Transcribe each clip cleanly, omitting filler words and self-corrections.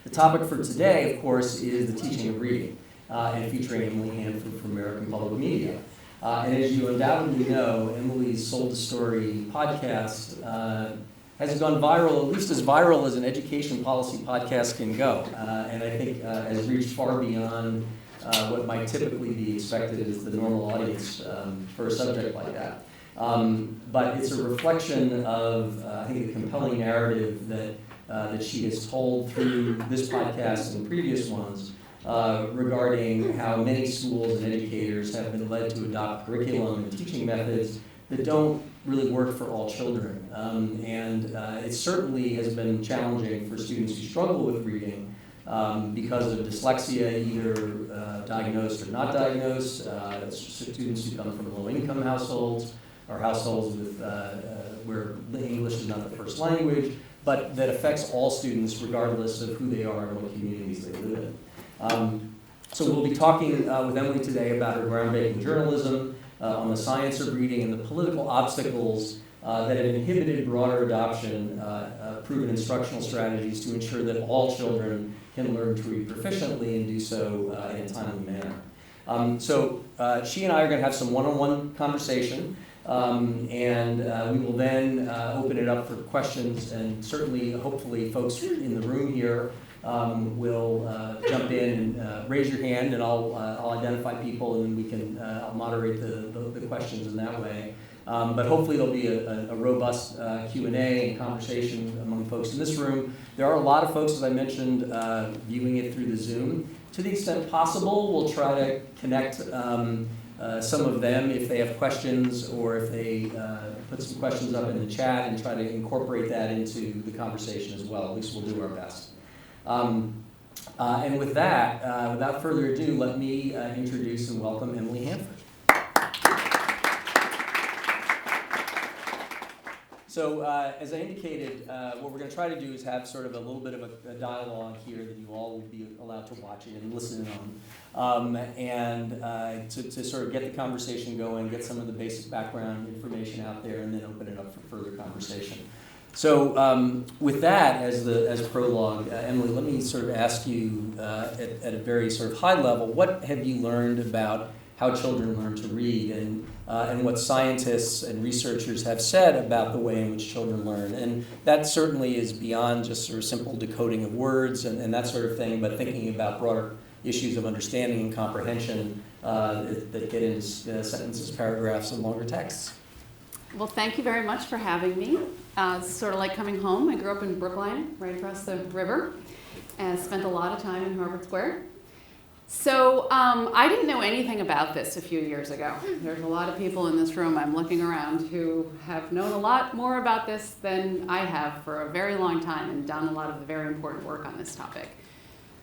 The topic for today, of course, is the teaching of reading, and featuring Emily Hanford from American Public Media. And as you undoubtedly know, Emily's Sold the Story podcast has gone viral, at least as viral as an education policy podcast can go, and I think has reached far beyond what might typically be expected as the normal audience for a subject like that. But it's a reflection of, I think, a compelling narrative that she has told through this podcast and previous ones regarding how many schools and educators have been led to adopt curriculum and teaching methods that don't really work for all children. And it certainly has been challenging for students who struggle with reading because of dyslexia, either diagnosed or not diagnosed, students who come from low-income households, or households with, where English is not the first language, but that affects all students regardless of who they are and what communities they live in. So we'll be talking with Emily today about her groundbreaking journalism on the science of reading and the political obstacles that have inhibited broader adoption of proven instructional strategies to ensure that all children can learn to read proficiently and do so in a timely manner. So she and I are going to have some one-on-one conversation. And we will then open it up for questions, and certainly, hopefully, folks in the room here will jump in and raise your hand, and I'll identify people, and then we can I'll moderate the questions in that way. But hopefully there'll be a robust Q&A and conversation among folks in this room. There are a lot of folks, as I mentioned, viewing it through the Zoom. To the extent possible, we'll try to connect some of them if they have questions, or if they put some questions up in the chat, and try to incorporate that into the conversation as well. At least we'll do our best. And with that, without further ado, let me introduce and welcome Emily Hanford. So as I indicated, what we're going to try to do is have sort of a little bit of a dialogue here that you all will be allowed to watch it and listen on, and to sort of get the conversation going, get some of the basic background information out there, and then open it up for further conversation. So with that as prologue, Emily, let me sort of ask you at a very sort of high level, what have you learned about how children learn to read, and what scientists and researchers have said about the way in which children learn? And that certainly is beyond just sort of simple decoding of words and that sort of thing, but thinking about broader issues of understanding and comprehension that get into sentences, paragraphs, and longer texts. Well, thank you very much for having me. It's sort of like coming home. I grew up in Brookline, right across the river, and spent a lot of time in Harvard Square. So I didn't know anything about this a few years ago. There's a lot of people in this room, I'm looking around, who have known a lot more about this than I have for a very long time, and done a lot of the very important work on this topic.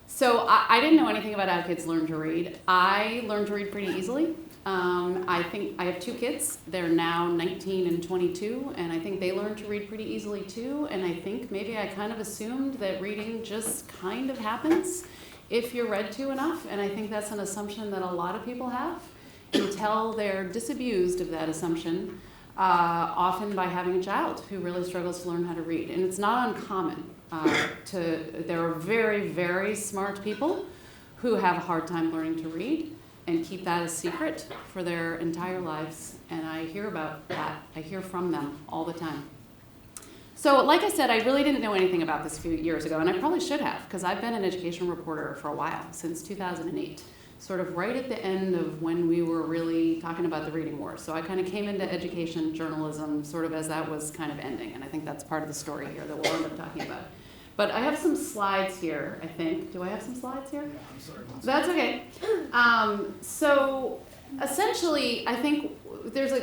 So I didn't know anything about how kids learn to read. I learned to read pretty easily. I think I have two kids. They're now 19 and 22, and I think they learned to read pretty easily too. And I think maybe I kind of assumed that reading just kind of happens if you're read to enough, and I think that's an assumption that a lot of people have until they're disabused of that assumption, often by having a child who really struggles to learn how to read. And it's not uncommon. There are very, very smart people who have a hard time learning to read and keep that a secret for their entire lives, and I hear about that. I hear from them all the time. So like I said, I really didn't know anything about this a few years ago, and I probably should have, because I've been an education reporter for a while, since 2008, sort of right at the end of when we were really talking about the reading wars. So I kind of came into education journalism sort of as that was kind of ending, and I think that's part of the story here that we'll end up talking about. But I have some slides here, I think. Do I have some slides here? Yeah, I'm sorry. That's okay. So essentially, I think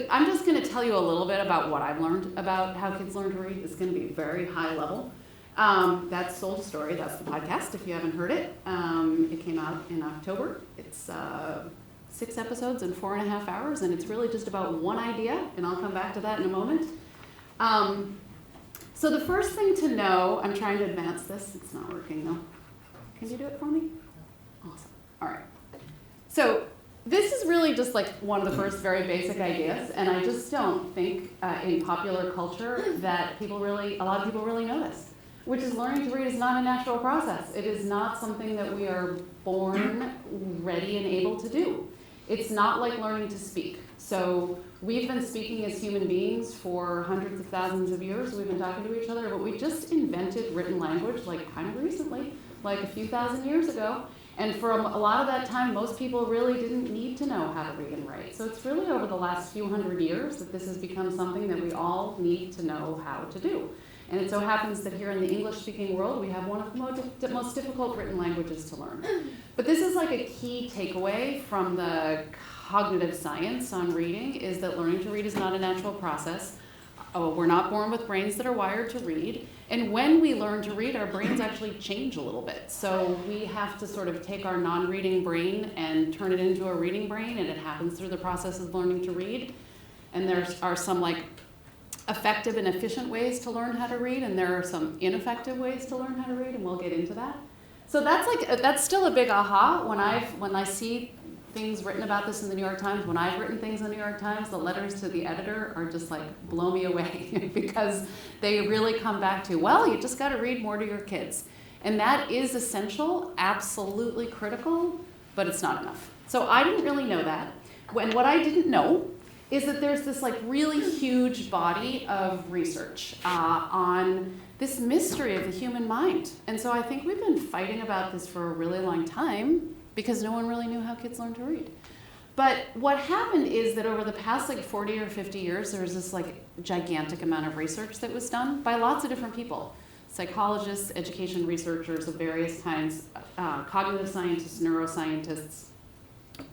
I'm just going to tell you a little bit about what I've learned about how kids learn to read. It's going to be very high level. That's Sold a Story. That's the podcast, if you haven't heard it. It came out in October. It's 6 episodes in 4.5 hours, and it's really just about one idea, and I'll come back to that in a moment. So the first thing to know, I'm trying to advance this. It's not working, though. Can you do it for me? Awesome. All right. So this is really just like one of the first very basic ideas, and I just don't think in popular culture that a lot of people really know this. which is learning to read is not a natural process. It is not something that we are born ready and able to do. It's not like learning to speak. So we've been speaking as human beings for hundreds of thousands of years. We've been talking to each other, but we just invented written language like kind of recently, like a few thousand years ago. And for a lot of that time, most people really didn't need to know how to read and write. So it's really over the last few hundred years that this has become something that we all need to know how to do. And it so happens that here in the English-speaking world, we have one of the most difficult written languages to learn. But this is like a key takeaway from the cognitive science on reading, is that learning to read is not a natural process. We're not born with brains that are wired to read. And when we learn to read, our brains actually change a little bit. So we have to sort of take our non-reading brain and turn it into a reading brain, and it happens through the process of learning to read. And there are some like effective and efficient ways to learn how to read, and there are some ineffective ways to learn how to read, and we'll get into that. So that's still a big aha when I see things written about this in the New York Times. When I've written things in the New York Times, the letters to the editor are just like blow me away because they really come back to, well, you just got to read more to your kids. And that is essential, absolutely critical, but it's not enough. So I didn't really know that. And what I didn't know is that there's this like really huge body of research on this mystery of the human mind. And so I think we've been fighting about this for a really long time because no one really knew how kids learn to read. But what happened is that over the past like 40 or 50 years, there was this like gigantic amount of research that was done by lots of different people. Psychologists, education researchers of various kinds, cognitive scientists, neuroscientists,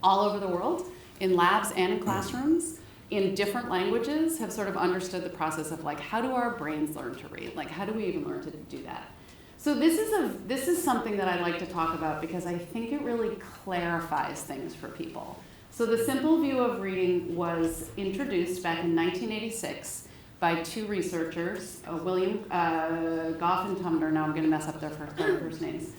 all over the world, in labs and in classrooms, in different languages, have sort of understood the process of like, how do our brains learn to read? Like, how do we even learn to do that? So this is something that I like to talk about because I think it really clarifies things for people. So the simple view of reading was introduced back in 1986 by two researchers, William Goff and Tumner. Now I'm going to mess up their first names.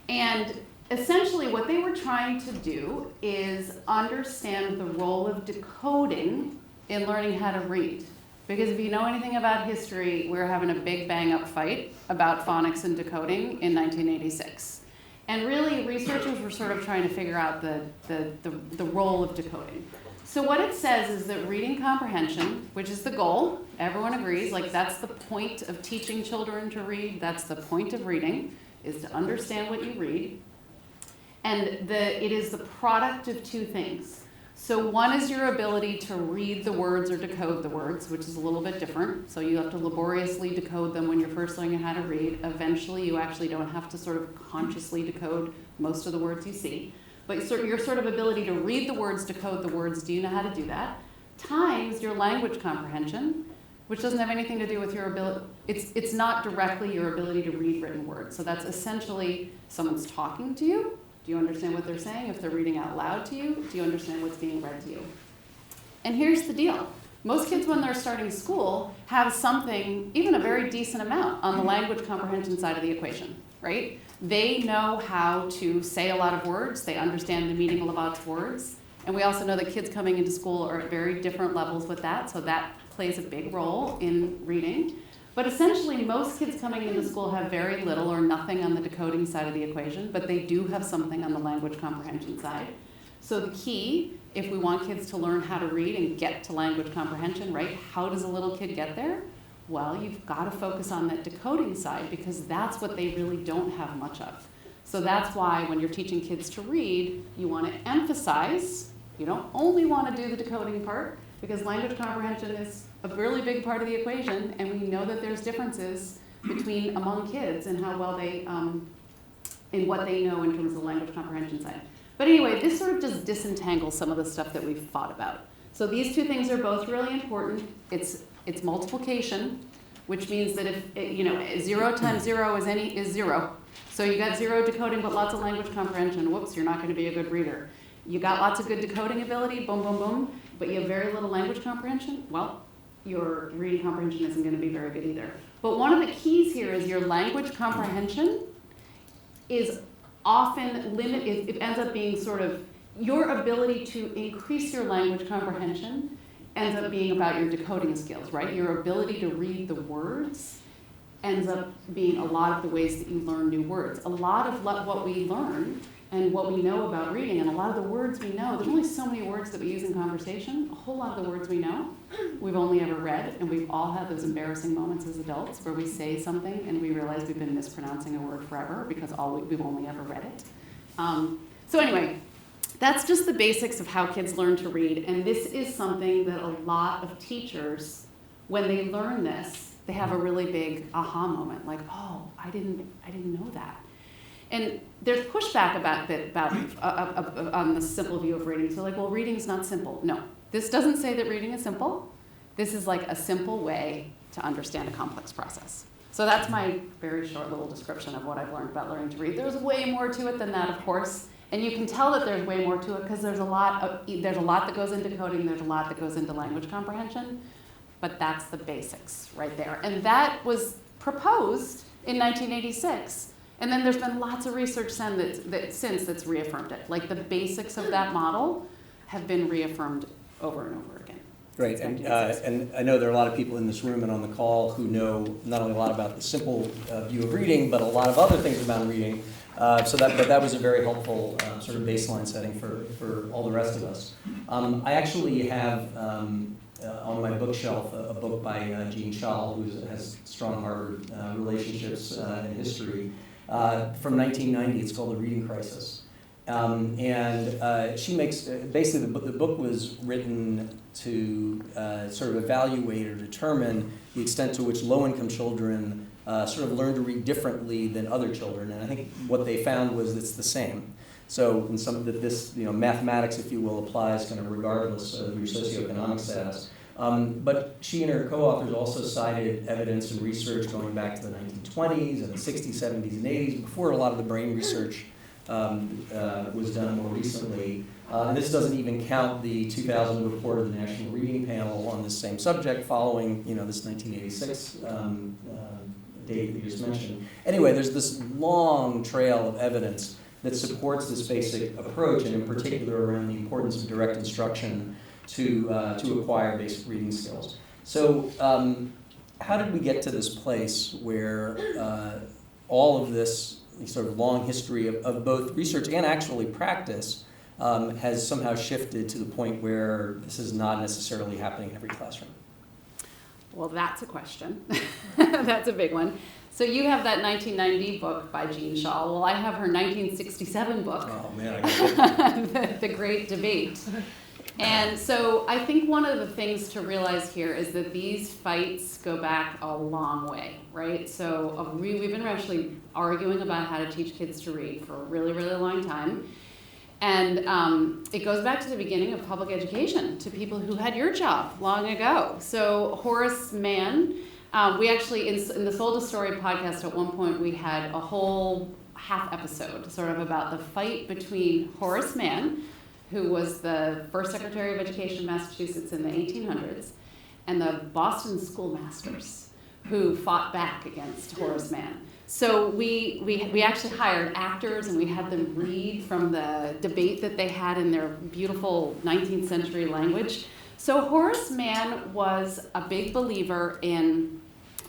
And essentially what they were trying to do is understand the role of decoding in learning how to read. Because if you know anything about history, we're having a big bang-up fight about phonics and decoding in 1986. And really, researchers were sort of trying to figure out the role of decoding. So what it says is that reading comprehension, which is the goal, everyone agrees, like that's the point of teaching children to read, that's the point of reading, is to understand what you read. And it is the product of two things. So one is your ability to read the words or decode the words, which is a little bit different. So you have to laboriously decode them when you're first learning how to read. Eventually, you actually don't have to sort of consciously decode most of the words you see. But your sort of ability to read the words, decode the words, do you know how to do that? Times your language comprehension, which doesn't have anything to do with your ability. It's not directly your ability to read written words. So that's essentially someone's talking to you. Do you understand what they're saying? If they're reading out loud to you, do you understand what's being read to you? And here's the deal. Most kids, when they're starting school, have something, even a very decent amount, on the language comprehension side of the equation, right? They know how to say a lot of words. They understand the meaning of lots of words. And we also know that kids coming into school are at very different levels with that, so that plays a big role in reading. But essentially, most kids coming into school have very little or nothing on the decoding side of the equation, but they do have something on the language comprehension side. So the key, if we want kids to learn how to read and get to language comprehension, right, how does a little kid get there? Well, you've got to focus on that decoding side because that's what they really don't have much of. So that's why when you're teaching kids to read, you want to emphasize, you don't only want to do the decoding part, because language comprehension is a really big part of the equation, and we know that there's differences among kids and how well they, in what they know in terms of the language comprehension side. But anyway, this sort of just disentangles some of the stuff that we've thought about. So these two things are both really important. It's multiplication, which means that if 0 times 0 is 0. So you got 0 decoding but lots of language comprehension. Whoops, you're not going to be a good reader. You got lots of good decoding ability, boom, boom, boom, but you have very little language comprehension. Well, your reading comprehension isn't going to be very good either. But one of the keys here is your language comprehension is often limited. It ends up being sort of your ability to increase your language comprehension ends up being about your decoding skills, right? Your ability to read the words ends up being a lot of the ways that you learn new words. A lot of what we learn and what we know about reading, and a lot of the words we know, there's only so many words that we use in conversation. A whole lot of the words we know, we've only ever read, and we've all had those embarrassing moments as adults where we say something and we realize we've been mispronouncing a word forever because we've only ever read it. So anyway, that's just the basics of how kids learn to read, and this is something that a lot of teachers, when they learn this, they have a really big aha moment, like, oh, I didn't know that. And there's pushback on the simple view of reading. So like, well, reading's not simple. No, this doesn't say that reading is simple. This is like a simple way to understand a complex process. So that's my very short little description of what I've learned about learning to read. There's way more to it than that, of course. And you can tell that there's way more to it because there's a lot that goes into coding, there's a lot that goes into language comprehension, but that's the basics right there. And that was proposed in 1986. And then there's been lots of research since that's reaffirmed it. Like the basics of that model have been reaffirmed over and over again. Right, and I know there are a lot of people in this room and on the call who know not only a lot about the simple view of reading, but a lot of other things about reading. But that was a very helpful sort of baseline setting for all the rest of us. I actually have on my bookshelf a book by Jean Shaw, who has strong Harvard relationships and history, from 1990. It's called The Reading Crisis. And she makes, basically the book was written to sort of evaluate or determine the extent to which low-income children sort of learn to read differently than other children. And I think what they found was it's the same. So in some that this, mathematics, if you will, applies kind of regardless of your socioeconomic status. But she and her co-authors also cited evidence and research going back to the 1920s and the 60s, 70s, and 80s, before a lot of the brain research was done more recently. And this doesn't even count the 2000 report of the National Reading Panel on this same subject following, this 1986 date that you just mentioned. Anyway, there's this long trail of evidence that supports this basic approach, and in particular around the importance of direct instruction to acquire basic reading skills. So how did we get to this place where all of this sort of long history of both research and actually practice has somehow shifted to the point where this is not necessarily happening in every classroom? Well, that's a question. That's a big one. So you have that 1990 book by Jean Shaw. Well, I have her 1967 book, oh, man, I got The Great Debate. And so I think one of the things to realize here is that these fights go back a long way, right? So we've been actually arguing about how to teach kids to read for a really, really long time. And it goes back to the beginning of public education, to people who had your job long ago. So Horace Mann, we actually, in the Sold a Story podcast at one point, we had a whole half episode sort of about the fight between Horace Mann, who was the first Secretary of Education in Massachusetts in the 1800s, and the Boston schoolmasters, who fought back against Horace Mann. So we actually hired actors, and we had them read from the debate that they had in their beautiful 19th century language. So Horace Mann was a big believer in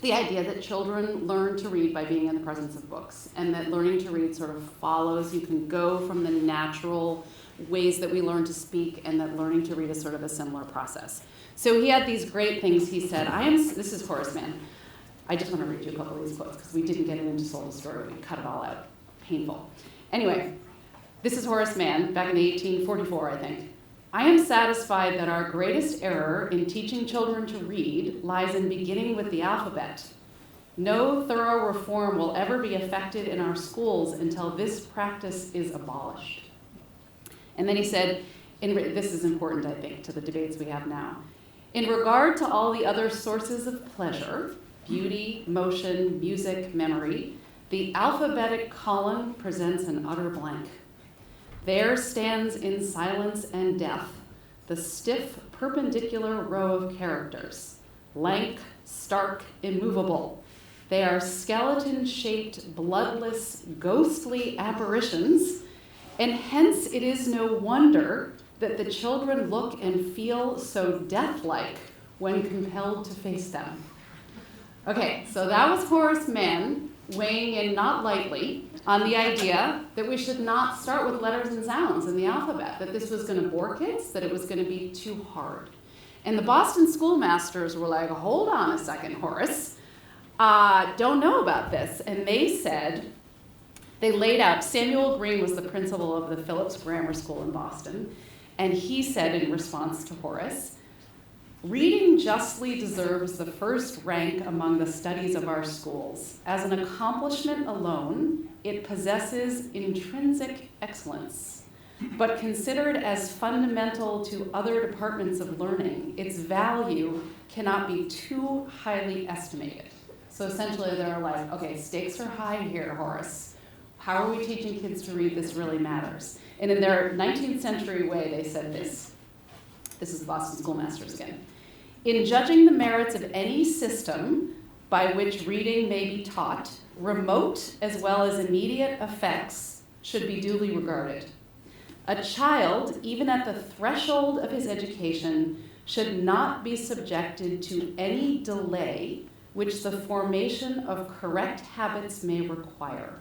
the idea that children learn to read by being in the presence of books, and that learning to read sort of follows. You can go from the natural ways that we learn to speak, and that learning to read is sort of a similar process. So he had these great things. He said, this is Horace Mann. I just want to read you a couple of these quotes because we didn't get it into Sold a Story. We cut it all out. Painful. Anyway, this is Horace Mann back in 1844, I think. I am satisfied that our greatest error in teaching children to read lies in beginning with the alphabet. No thorough reform will ever be effected in our schools until this practice is abolished. And then he said, this is important, I think, to the debates we have now. In regard to all the other sources of pleasure, beauty, motion, music, memory, the alphabetic column presents an utter blank. There stands in silence and death the stiff, perpendicular row of characters, lank, stark, immovable. They are skeleton-shaped, bloodless, ghostly apparitions, and hence it is no wonder that the children look and feel so death-like when compelled to face them. Okay, so that was Horace Mann weighing in not lightly on the idea that we should not start with letters and sounds in the alphabet, that this was going to bore kids, that it was going to be too hard. And the Boston schoolmasters were like, hold on a second, Horace, don't know about this. And they laid out, Samuel Green was the principal of the Phillips Grammar School in Boston, and he said in response to Horace, reading justly deserves the first rank among the studies of our schools. As an accomplishment alone, it possesses intrinsic excellence. But considered as fundamental to other departments of learning, its value cannot be too highly estimated. So essentially they're like, okay, stakes are high here, Horace. How are we teaching kids to read? This really matters. And in their 19th century way, they said this. This is the Boston schoolmasters again. In judging the merits of any system by which reading may be taught, remote as well as immediate effects should be duly regarded. A child, even at the threshold of his education, should not be subjected to any delay which the formation of correct habits may require.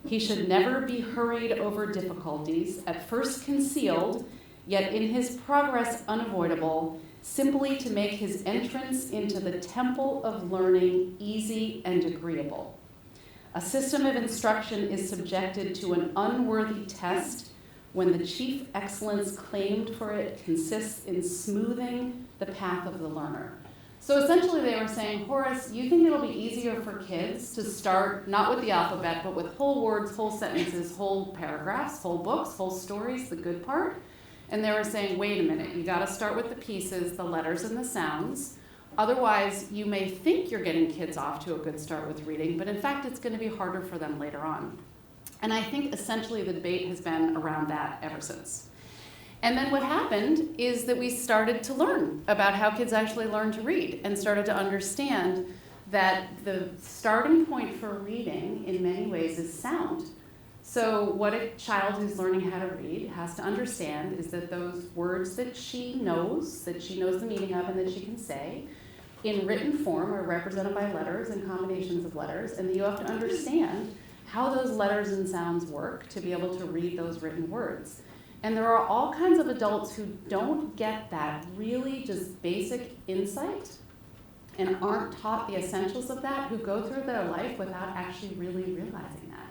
He should never be hurried over difficulties, at first concealed, yet in his progress unavoidable, simply to make his entrance into the temple of learning easy and agreeable. A system of instruction is subjected to an unworthy test when the chief excellence claimed for it consists in smoothing the path of the learner. So essentially they were saying, Horace, you think it'll be easier for kids to start not with the alphabet, but with whole words, whole sentences, whole paragraphs, whole books, whole stories, the good part? And they were saying, wait a minute, you gotta start with the pieces, the letters and the sounds. Otherwise, you may think you're getting kids off to a good start with reading, but in fact, it's gonna be harder for them later on. And I think essentially the debate has been around that ever since. And then what happened is that we started to learn about how kids actually learn to read and started to understand that the starting point for reading in many ways is sound. So what a child who's learning how to read has to understand is that those words that she knows the meaning of and that she can say, in written form are represented by letters and combinations of letters, and that you have to understand how those letters and sounds work to be able to read those written words. And there are all kinds of adults who don't get that really just basic insight and aren't taught the essentials of that, who go through their life without actually really realizing that.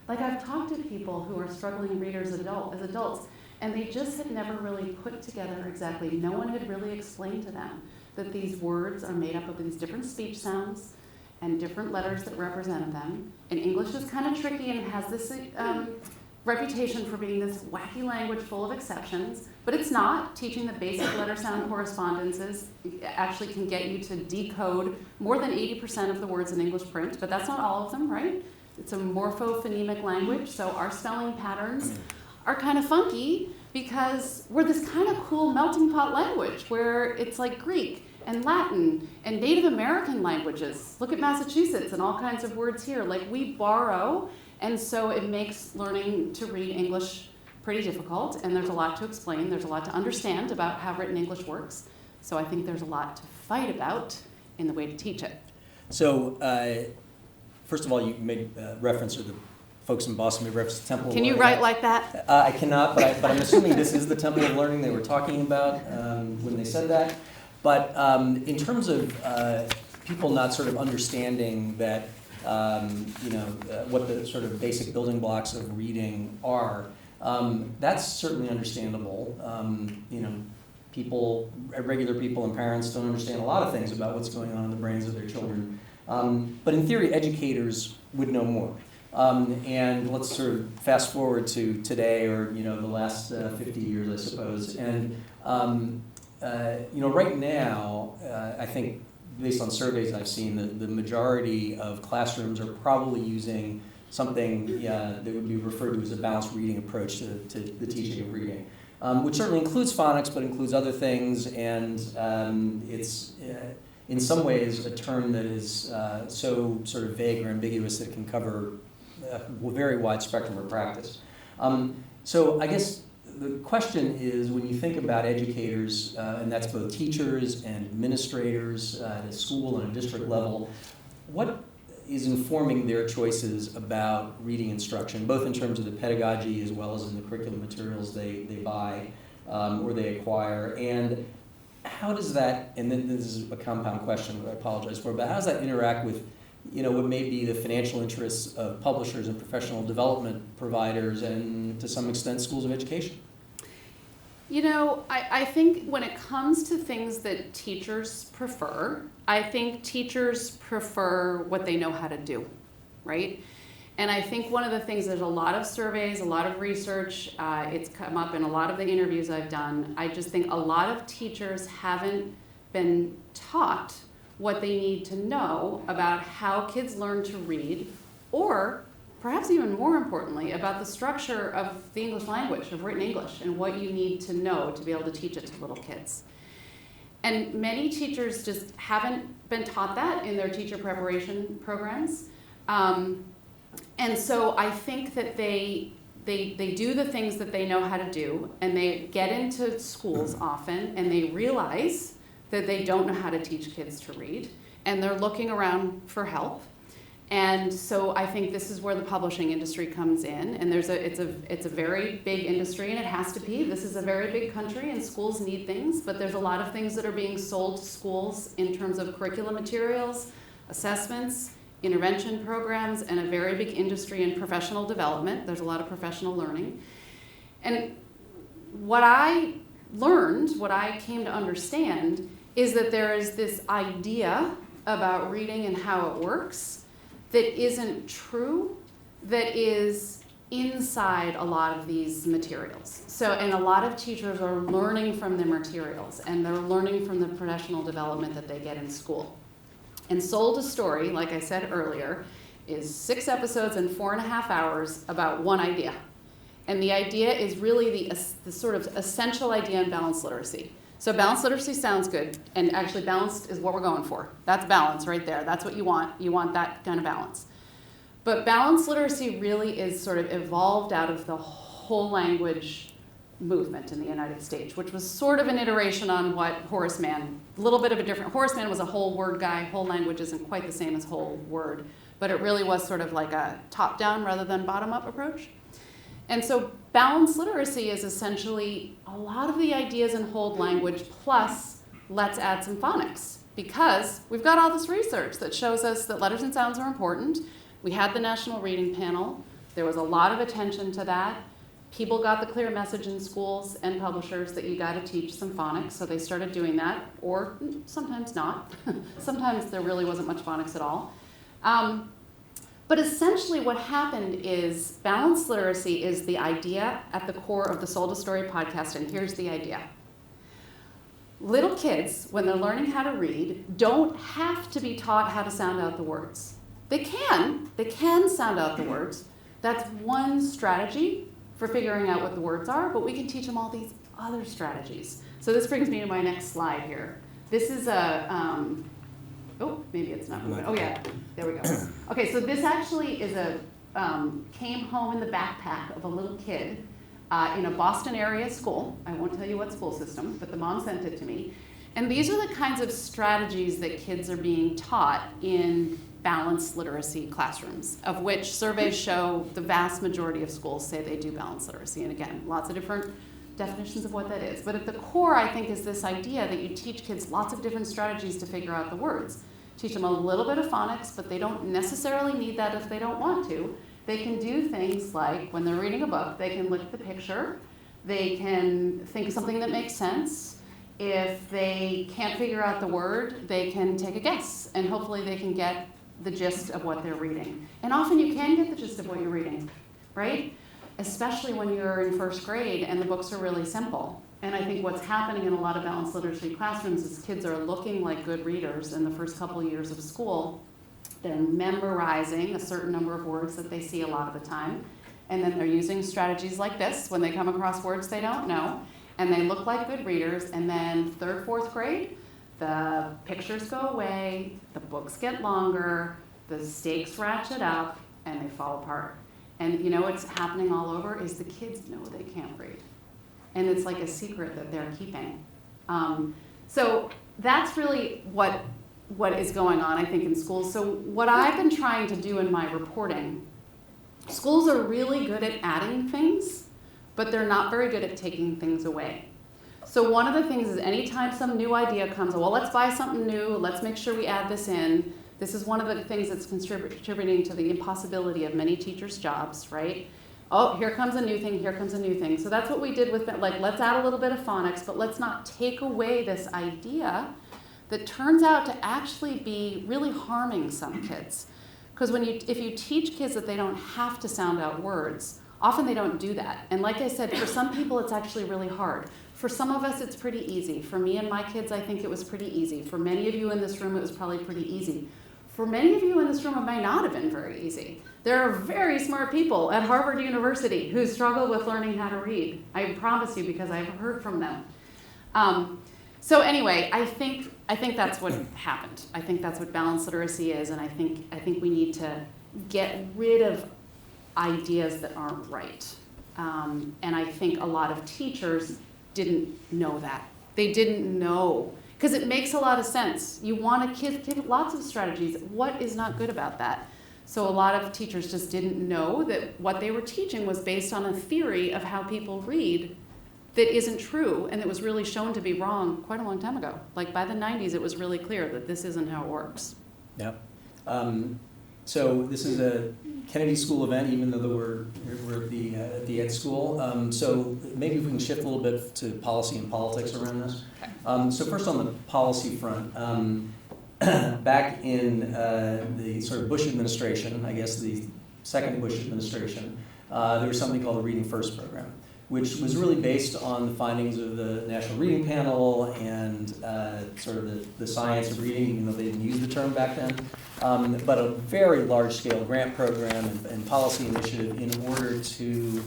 Like I've talked to people who are struggling readers as adults, and they just had never really put together exactly, no one had really explained to them that these words are made up of these different speech sounds and different letters that represent them. And English is kind of tricky and has this reputation for being this wacky language full of exceptions, but it's not. Teaching the basic letter-sound correspondences actually can get you to decode more than 80% of the words in English print, but that's not all of them, right? It's a morphophonemic language, so our spelling patterns are kind of funky because we're this kind of cool melting pot language where it's like Greek and Latin and Native American languages. Look at Massachusetts and all kinds of words here. Like we borrow, and so it makes learning to read English pretty difficult, and there's a lot to explain. There's a lot to understand about how written English works. So I think there's a lot to fight about in the way to teach it. So, first of all, you made reference, or the folks in Boston made reference to Temple of Learning. Can you write like that? I cannot, but I'm assuming this is the Temple of Learning they were talking about when they said that. But in terms of people not sort of understanding that, what the sort of basic building blocks of reading are, that's certainly understandable. Regular people and parents don't understand a lot of things about what's going on in the brains of their children. But in theory, educators would know more. And let's sort of fast forward to today, or the last 50 years, I suppose. And right now, I think based on surveys I've seen, the majority of classrooms are probably using something that would be referred to as a balanced reading approach to the teaching of reading, which certainly includes phonics, but includes other things, and it's in some ways a term that is so sort of vague or ambiguous that it can cover a very wide spectrum of practice. So I guess the question is, when you think about educators, and that's both teachers and administrators at a school and a district level, what is informing their choices about reading instruction, both in terms of the pedagogy as well as in the curriculum materials they buy or they acquire? And how does that, and then this is a compound question that I apologize for, but how does that interact with what may be the financial interests of publishers and professional development providers and to some extent schools of education? I think when it comes to things that teachers prefer, I think teachers prefer what they know how to do, right? And I think one of the things, there's a lot of surveys, a lot of research, it's come up in a lot of the interviews I've done. I just think a lot of teachers haven't been taught what they need to know about how kids learn to read, or perhaps even more importantly, about the structure of the English language, of written English, and what you need to know to be able to teach it to little kids. And many teachers just haven't been taught that in their teacher preparation programs. And so I think that they do the things that they know how to do, and they get into schools often, and they realize that they don't know how to teach kids to read, and they're looking around for help. And so I think this is where the publishing industry comes in, and it's a very big industry, and it has to be. This is a very big country, and schools need things, but there's a lot of things that are being sold to schools in terms of curriculum materials, assessments, intervention programs, and a very big industry in professional development. There's a lot of professional learning. And what I learned, what I came to understand, is that there is this idea about reading and how it works that isn't true, that is inside a lot of these materials. So, and a lot of teachers are learning from the materials, and they're learning from the professional development that they get in school. And Sold a Story, like I said earlier, is 6 episodes and 4.5 hours about one idea. And the idea is really the sort of essential idea in balanced literacy. So balanced literacy sounds good, and actually balanced is what we're going for. That's balance right there. That's what you want. You want that kind of balance. But balanced literacy really is sort of evolved out of the whole language movement in the United States, which was sort of an iteration on what Horace Mann, a little bit of a different, Horace Mann was a whole word guy. Whole language isn't quite the same as whole word, but it really was sort of like a top-down rather than bottom-up approach. And so balanced literacy is essentially a lot of the ideas in whole language plus let's add some phonics, because we've got all this research that shows us that letters and sounds are important. We had the National Reading Panel. There was a lot of attention to that. People got the clear message in schools and publishers that you got to teach some phonics, so they started doing that, or sometimes not. Sometimes there really wasn't much phonics at all. But essentially what happened is balanced literacy is the idea at the core of the Sold a Story podcast, and here's the idea. Little kids, when they're learning how to read, don't have to be taught how to sound out the words. They can sound out the words. That's one strategy for figuring out what the words are, but we can teach them all these other strategies. So this brings me to my next slide here. This is a, oh, maybe it's not moving. Oh yeah, there we go. Okay, so this actually is came home in the backpack of a little kid in a Boston area school. I won't tell you what school system, but the mom sent it to me. And these are the kinds of strategies that kids are being taught in balanced literacy classrooms, of which surveys show the vast majority of schools say they do balanced literacy. And again, lots of different definitions of what that is. But at the core, I think, is this idea that you teach kids lots of different strategies to figure out the words. Teach them a little bit of phonics, but they don't necessarily need that if they don't want to. They can do things like, when they're reading a book, they can look at the picture, they can think of something that makes sense. If they can't figure out the word, they can take a guess, and hopefully they can get the gist of what they're reading. And often you can get the gist of what you're reading, right? Especially when you're in first grade and the books are really simple. And I think what's happening in a lot of balanced literacy classrooms is kids are looking like good readers in the first couple of years of school. They're memorizing a certain number of words that they see a lot of the time. And then they're using strategies like this when they come across words they don't know. And they look like good readers. And then third, fourth grade, the pictures go away, the books get longer, the stakes ratchet up, and they fall apart. And you know what's happening all over is the kids know they can't read. And it's like a secret that they're keeping. So that's really what what is going on, I think, in schools. So what I've been trying to do in my reporting, schools are really good at adding things, but they're not very good at taking things away. So one of the things is anytime some new idea comes, well, let's buy something new, let's make sure we add this in. This is one of the things that's contributing to the impossibility of many teachers' jobs, right? Oh, here comes a new thing, here comes a new thing. So that's what we did with, like, let's add a little bit of phonics, but let's not take away this idea that turns out to actually be really harming some kids. Because if you teach kids that they don't have to sound out words, often they don't do that. And like I said, for some people it's actually really hard. For some of us it's pretty easy. For me and my kids, I think it was pretty easy. For many of you in this room, it was probably pretty easy. For many of you in this room, it might not have been very easy. There are very smart people at Harvard University who struggle with learning how to read. I promise you, because I've heard from them. So anyway, I think that's what happened. I think that's what balanced literacy is, and I think we need to get rid of ideas that aren't right. And I think a lot of teachers didn't know that. They didn't know, because it makes a lot of sense. You want to give lots of strategies. What is not good about that? So a lot of teachers just didn't know that what they were teaching was based on a theory of how people read that isn't true, and that was really shown to be wrong quite a long time ago. Like by the 90s, it was really clear that this isn't how it works. Yeah. So this is a Kennedy School event, even though we're at the Ed School. So maybe if we can shift a little bit to policy and politics around this. So first on the policy front, back in the sort of Bush administration, I guess the second Bush administration, there was something called the Reading First program, which was really based on the findings of the National Reading Panel and sort of the science of reading, even though they didn't use the term back then, but a very large-scale grant program and policy initiative in order to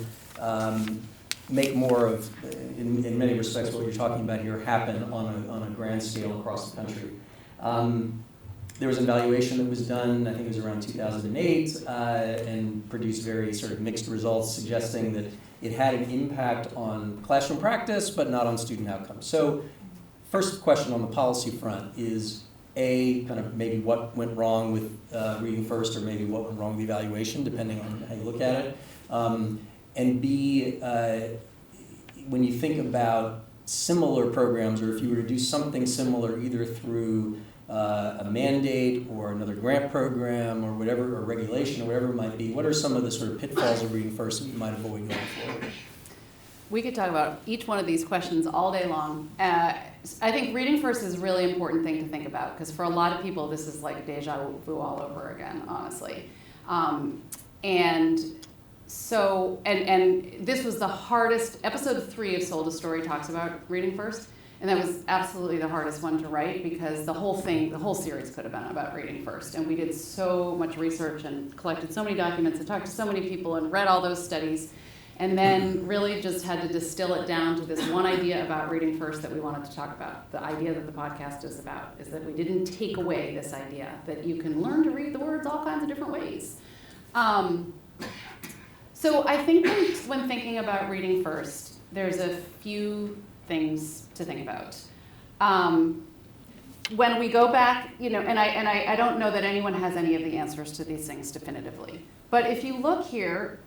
make more of, in many respects, what you're talking about here happen on a grand scale across the country. There was an evaluation that was done, I think it was around 2008, and produced very sort of mixed results, suggesting that it had an impact on classroom practice, but not on student outcomes. So first question on the policy front is A, kind of maybe what went wrong with Reading First, or maybe what went wrong with the evaluation, depending on how you look at it. And B, when you think about similar programs, or if you were to do something similar either through a mandate or another grant program or whatever, or regulation or whatever it might be, what are some of the sort of pitfalls of Reading First that you might avoid going forward? We could talk about each one of these questions all day long. I think Reading First is a really important thing to think about, because for a lot of people this is like deja vu all over again, honestly. And this was the hardest, episode 3 of Sold a Story talks about Reading First. And that was absolutely the hardest one to write, because the whole series could have been about Reading First. And we did so much research and collected so many documents and talked to so many people and read all those studies, and then really just had to distill it down to this one idea about Reading First that we wanted to talk about. The idea that the podcast is about is that we didn't take away this idea that you can learn to read the words all kinds of different ways. So I think when thinking about Reading First, there's a few things to think about. When we go back, and I don't know that anyone has any of the answers to these things definitively, but if you look here,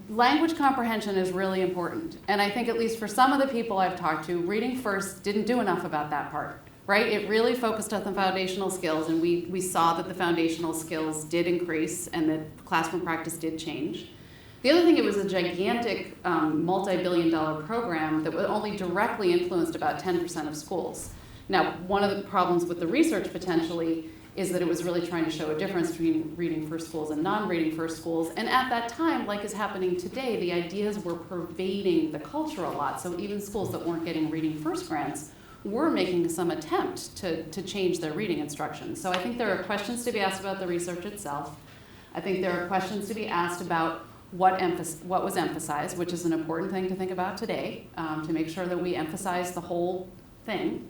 language comprehension is really important. And I think at least for some of the people I've talked to, Reading First didn't do enough about that part, right? It really focused on the foundational skills, and we saw that the foundational skills did increase and that classroom practice did change. The other thing, it was a gigantic multi-billion-dollar program that only directly influenced about 10% of schools. Now, one of the problems with the research potentially is that it was really trying to show a difference between Reading First schools and non-Reading First schools. And at that time, like is happening today, the ideas were pervading the culture a lot. So even schools that weren't getting Reading First grants were making some attempt to change their reading instruction. So I think there are questions to be asked about the research itself. I think there are questions to be asked about what was emphasized, which is an important thing to think about today, to make sure that we emphasize the whole thing.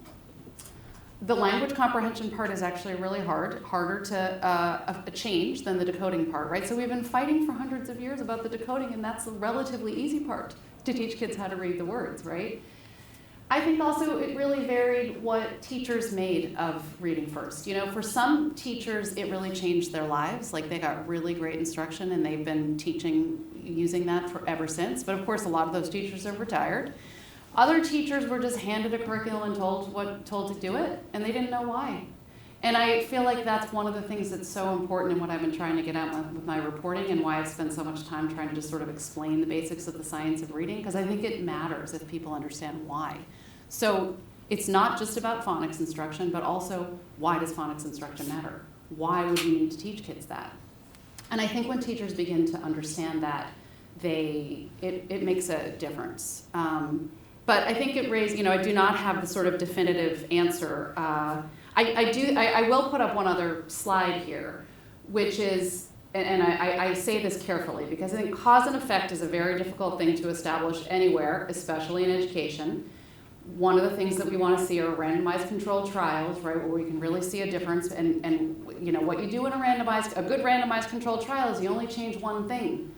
The language comprehension part is actually really harder to change than the decoding part, right? So we've been fighting for hundreds of years about the decoding, and that's the relatively easy part, to teach kids how to read the words, right? I think also it really varied what teachers made of reading first. You know, for some teachers, it really changed their lives. Like they got really great instruction and they've been teaching using that ever since. But of course, a lot of those teachers are retired. Other teachers were just handed a curriculum and told to do it, and they didn't know why. And I feel like that's one of the things that's so important in what I've been trying to get at with my reporting and why I've spent so much time trying to just sort of explain the basics of the science of reading, because I think it matters if people understand why. So it's not just about phonics instruction, but also why does phonics instruction matter? Why would we need to teach kids that? And I think when teachers begin to understand that, it makes a difference. But I think it raised, I do not have the sort of definitive answer. I will put up one other slide here, which is, and I say this carefully because I think cause and effect is a very difficult thing to establish anywhere, especially in education. One of the things that we want to see are randomized controlled trials, right, where we can really see a difference. And what you do in a good randomized controlled trial is you only change one thing.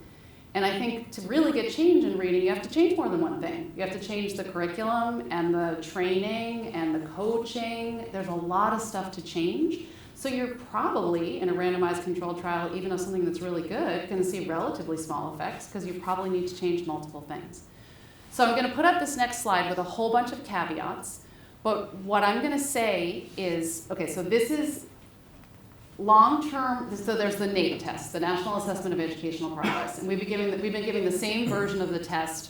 And I think to really get change in reading, you have to change more than one thing. You have to change the curriculum and the training and the coaching. There's a lot of stuff to change. So you're probably, in a randomized controlled trial, even of something that's really good, going to see relatively small effects because you probably need to change multiple things. So I'm going to put up this next slide with a whole bunch of caveats. But what I'm going to say is, okay, so this is long-term, so there's the NAEP test, the National Assessment of Educational Progress, and we've been giving the same version of the test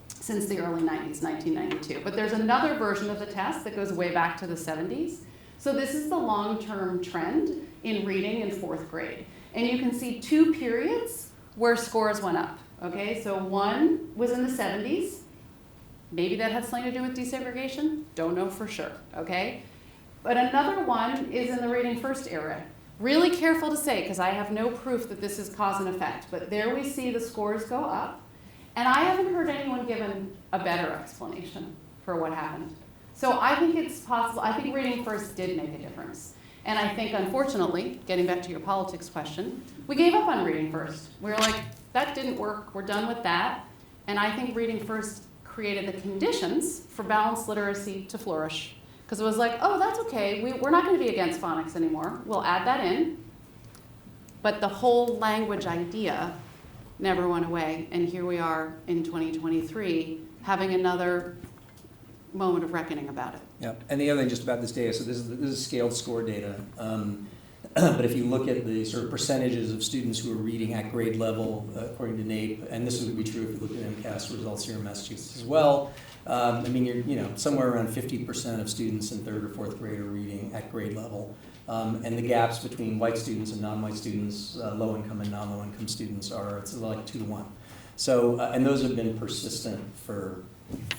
since the early 90s, 1992. But there's another version of the test that goes way back to the 70s. So this is the long-term trend in reading in 4th grade. And you can see 2 periods where scores went up, okay? So one was in the 70s. Maybe that had something to do with desegregation. Don't know for sure, okay? But another one is in the reading first era. Really careful to say, because I have no proof that this is cause and effect, but there we see the scores go up, and I haven't heard anyone given a better explanation for what happened. So I think it's possible. I think reading first did make a difference. And I think, unfortunately, getting back to your politics question, we gave up on reading first. We were like, that didn't work, we're done with that. And I think reading first created the conditions for balanced literacy to flourish. Because it was like, oh, that's okay. We're not going to be against phonics anymore. We'll add that in. But the whole language idea never went away. And here we are in 2023 having another moment of reckoning about it. Yeah, and the other thing just about this data, so this is scaled score data. But if you look at the sort of percentages of students who are reading at grade level, according to NAEP, and this would be true if you look at MCAS results here in Massachusetts as well, you're somewhere around 50% of students in 3rd or 4th grade are reading at grade level. And the gaps between white students and non-white students, low-income and non-low-income students it's like 2 to 1. So, and those have been persistent for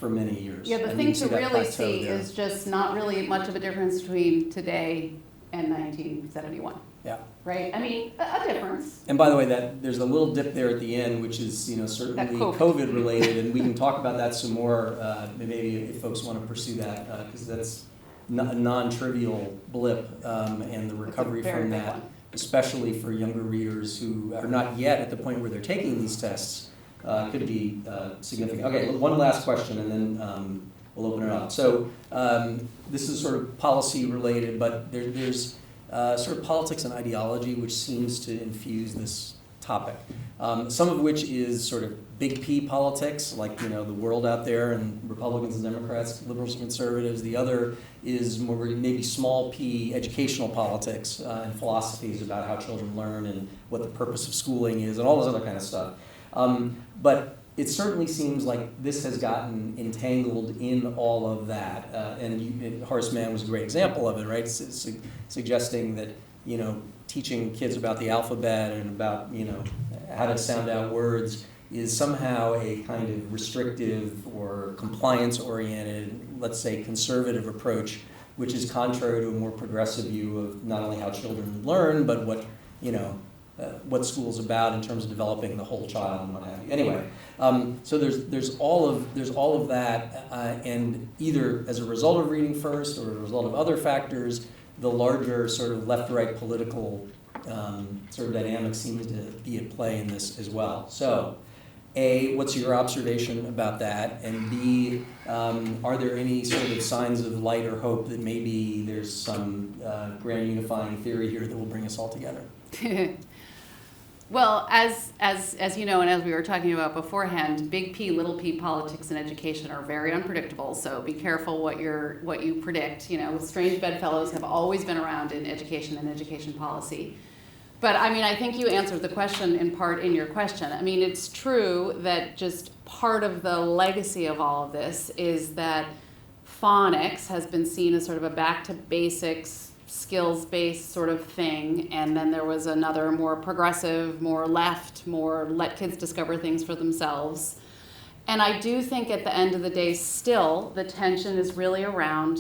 many years. Yeah, the thing to really see is just not really much of a difference between today and 1971. Yeah. Right? I mean, a difference. And by the way, there's a little dip there at the end, which is certainly COVID related, and we can talk about that some more. Maybe if folks want to pursue that, because that's a non-trivial blip, and the recovery from that, especially for younger readers who are not yet at the point where they're taking these tests, could be significant. Okay, one last question, and then we'll open it up. So this is sort of policy related, but there's sort of politics and ideology which seems to infuse this topic. Some of which is sort of big P politics, like the world out there and Republicans and Democrats, liberals and conservatives. The other is more maybe small p educational politics and philosophies about how children learn and what the purpose of schooling is and all this other kind of stuff. But it certainly seems like this has gotten entangled in all of that. And Horace Mann was a great example of it, right? Suggesting that, teaching kids about the alphabet and about, how to sound out words is somehow a kind of restrictive or compliance-oriented, let's say conservative approach, which is contrary to a more progressive view of not only how children learn, but what school's about in terms of developing the whole child and what have you. Anyway, so there's all of that, and either as a result of reading first or a result of other factors, the larger sort of left-right political sort of dynamic seems to be at play in this as well. So A, what's your observation about that? And B, are there any sort of signs of light or hope that maybe there's some grand unifying theory here that will bring us all together? Well, as you know, and as we were talking about beforehand, big P, little p politics in education are very unpredictable. So be careful what you predict. You know, strange bedfellows have always been around in education and education policy. But I mean, I think you answered the question in part in your question. I mean, it's true that just part of the legacy of all of this is that phonics has been seen as sort of a back to basics, skills-based sort of thing, and then there was another more progressive, more left, more let kids discover things for themselves. And I do think at the end of the day, still, the tension is really around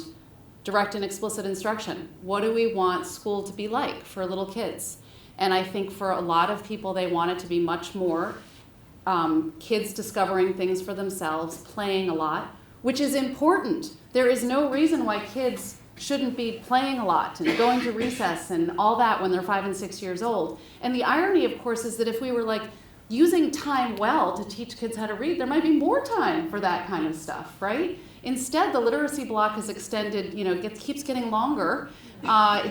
direct and explicit instruction. What do we want school to be like for little kids? And I think for a lot of people, they want it to be much more kids discovering things for themselves, playing a lot, which is important. There is no reason why kids shouldn't be playing a lot and going to recess and all that when they're 5 and 6 years old. And the irony, of course, is that if we were like using time well to teach kids how to read, there might be more time for that kind of stuff, right? Instead, the literacy block is extended, you know, keeps getting longer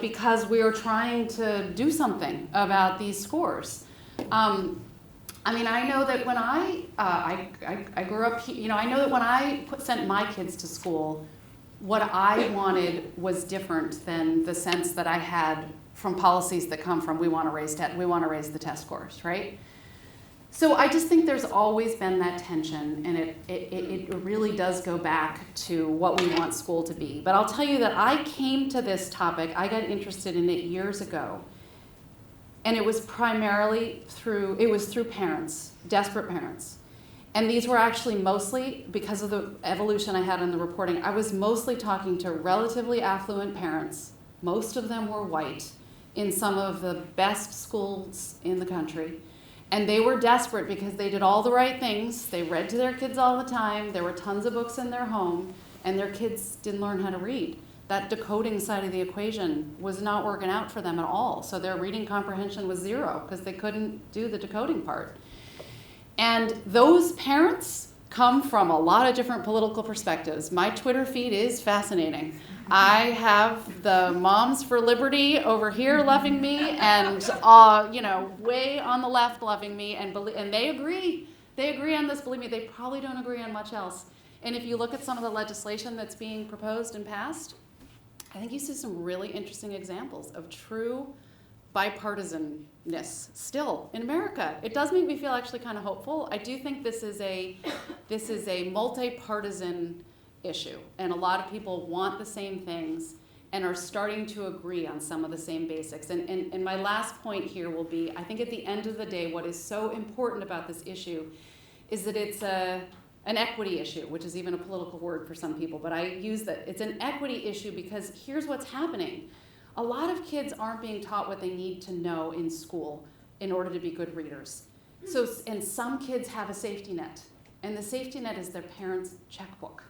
because we are trying to do something about these scores. I mean, I know that when I grew up, you know, I know that when I sent my kids to school, what I wanted was different than the sense that I had from policies that come from we want to raise the test scores, right? So I just think there's always been that tension, and it really does go back to what we want school to be. But I'll tell you that I came to this topic, I got interested in it years ago, and it was primarily through parents, desperate parents. And these were actually mostly, because of the evolution I had in the reporting, I was mostly talking to relatively affluent parents. Most of them were white in some of the best schools in the country. And they were desperate because they did all the right things. They read to their kids all the time. There were tons of books in their home, and their kids didn't learn how to read. That decoding side of the equation was not working out for them at all. So their reading comprehension was 0 because they couldn't do the decoding part. And those parents come from a lot of different political perspectives. My Twitter feed is fascinating. I have the Moms for Liberty over here loving me, and you know, way on the left loving me, and they agree. They agree on this. Believe me, they probably don't agree on much else. And if you look at some of the legislation that's being proposed and passed, I think you see some really interesting examples of true bipartisanness still in America. It does make me feel actually kind of hopeful. I do think this is a multi-partisan issue, and a lot of people want the same things and are starting to agree on some of the same basics. And my last point here will be, I think at the end of the day, what is so important about this issue is that it's an equity issue, which is even a political word for some people, but I use that. It's an equity issue because here's what's happening. A lot of kids aren't being taught what they need to know in school in order to be good readers. And some kids have a safety net, and the safety net is their parents' checkbook.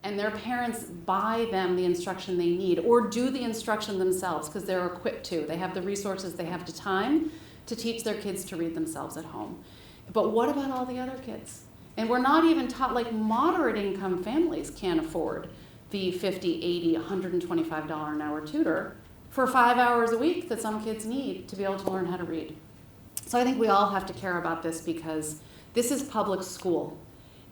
And their parents buy them the instruction they need, or do the instruction themselves because they're equipped to. They have the resources, they have the time to teach their kids to read themselves at home. But what about all the other kids? And we're not even taught, like moderate income families can't afford the $50, $80, $125 an hour tutor for 5 hours a week that some kids need to be able to learn how to read. So I think we all have to care about this because this is public school,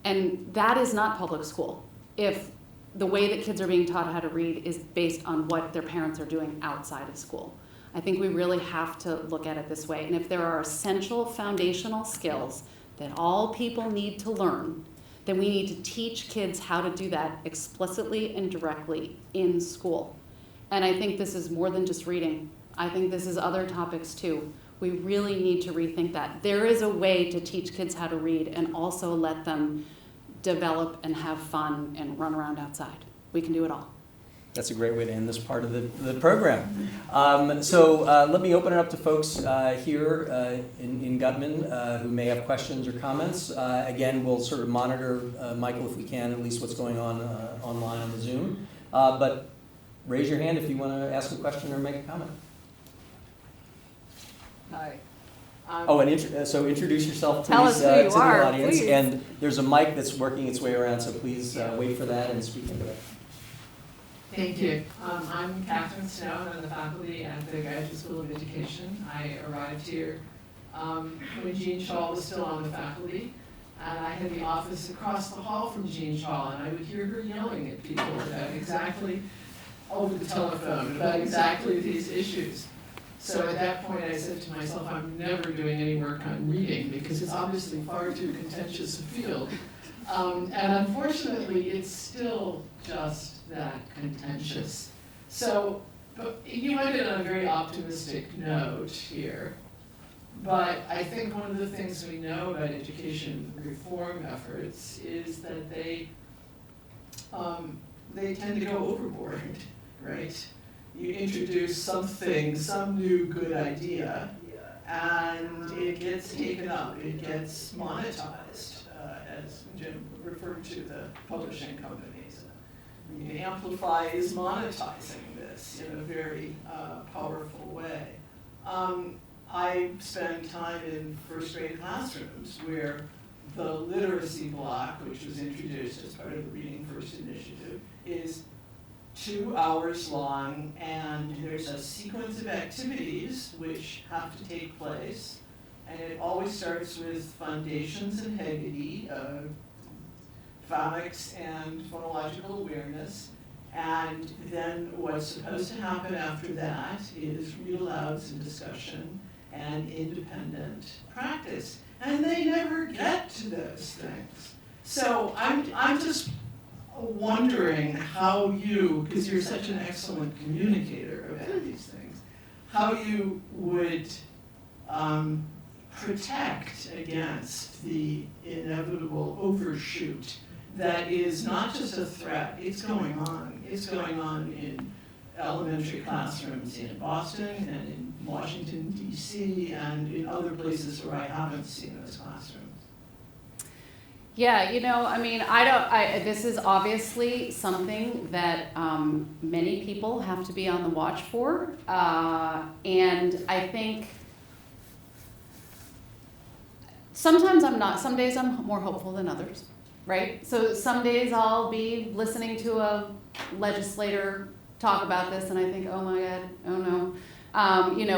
and that is not public school if the way that kids are being taught how to read is based on what their parents are doing outside of school. I think we really have to look at it this way. And if there are essential foundational skills that all people need to learn, then we need to teach kids how to do that explicitly and directly in school. And I think this is more than just reading. I think this is other topics too. We really need to rethink that. There is a way to teach kids how to read and also let them develop and have fun and run around outside. We can do it all. That's a great way to end this part of the program. So let me open it up to folks here in Gutman who may have questions or comments. Again, we'll sort of monitor, Michael, if we can, at least what's going on online on the Zoom. But raise your hand if you want to ask a question or make a comment. Hi. So introduce yourself, Tell please, us who you to are, the audience. please. And there's a mic that's working its way around, so please wait for that and speak into it. Thank you. I'm Catherine Snow, and I'm the faculty at the Graduate School of Education. I arrived here when Jean Shaw was still on the faculty, and I had the office across the hall from Jean Shaw, and I would hear her yelling at people over the telephone about exactly these issues. So at that point I said to myself, I'm never doing any work on reading because it's obviously far too contentious a field. And unfortunately, it's still just that contentious. So, but you went in on a very optimistic note here. But I think one of the things we know about education reform efforts is that they tend to go overboard, right? You introduce something, some new good idea, and it gets taken up, it gets monetized, as Jim referred to the publishing companies. Amplify is monetizing this in a very powerful way. I spent time in first grade classrooms where the literacy block, which was introduced as part of the Reading First initiative, is 2 hours long, and there's a sequence of activities which have to take place, and it always starts with foundations and hegedy, phonics and phonological awareness, and then what's supposed to happen after that is read alouds and discussion and independent practice, and they never get to those things. So I'm just wondering how you, because you're such an excellent communicator about these things, how you would protect against the inevitable overshoot that is not just a threat, it's going on. It's going on in elementary classrooms in Boston and in Washington, D.C., and in other places where I haven't seen those classrooms. Yeah, I mean, this is obviously something that many people have to be on the watch for. And I think sometimes I'm not, some days I'm more hopeful than others, right? So some days I'll be listening to a legislator talk about this and I think, oh my God, oh no.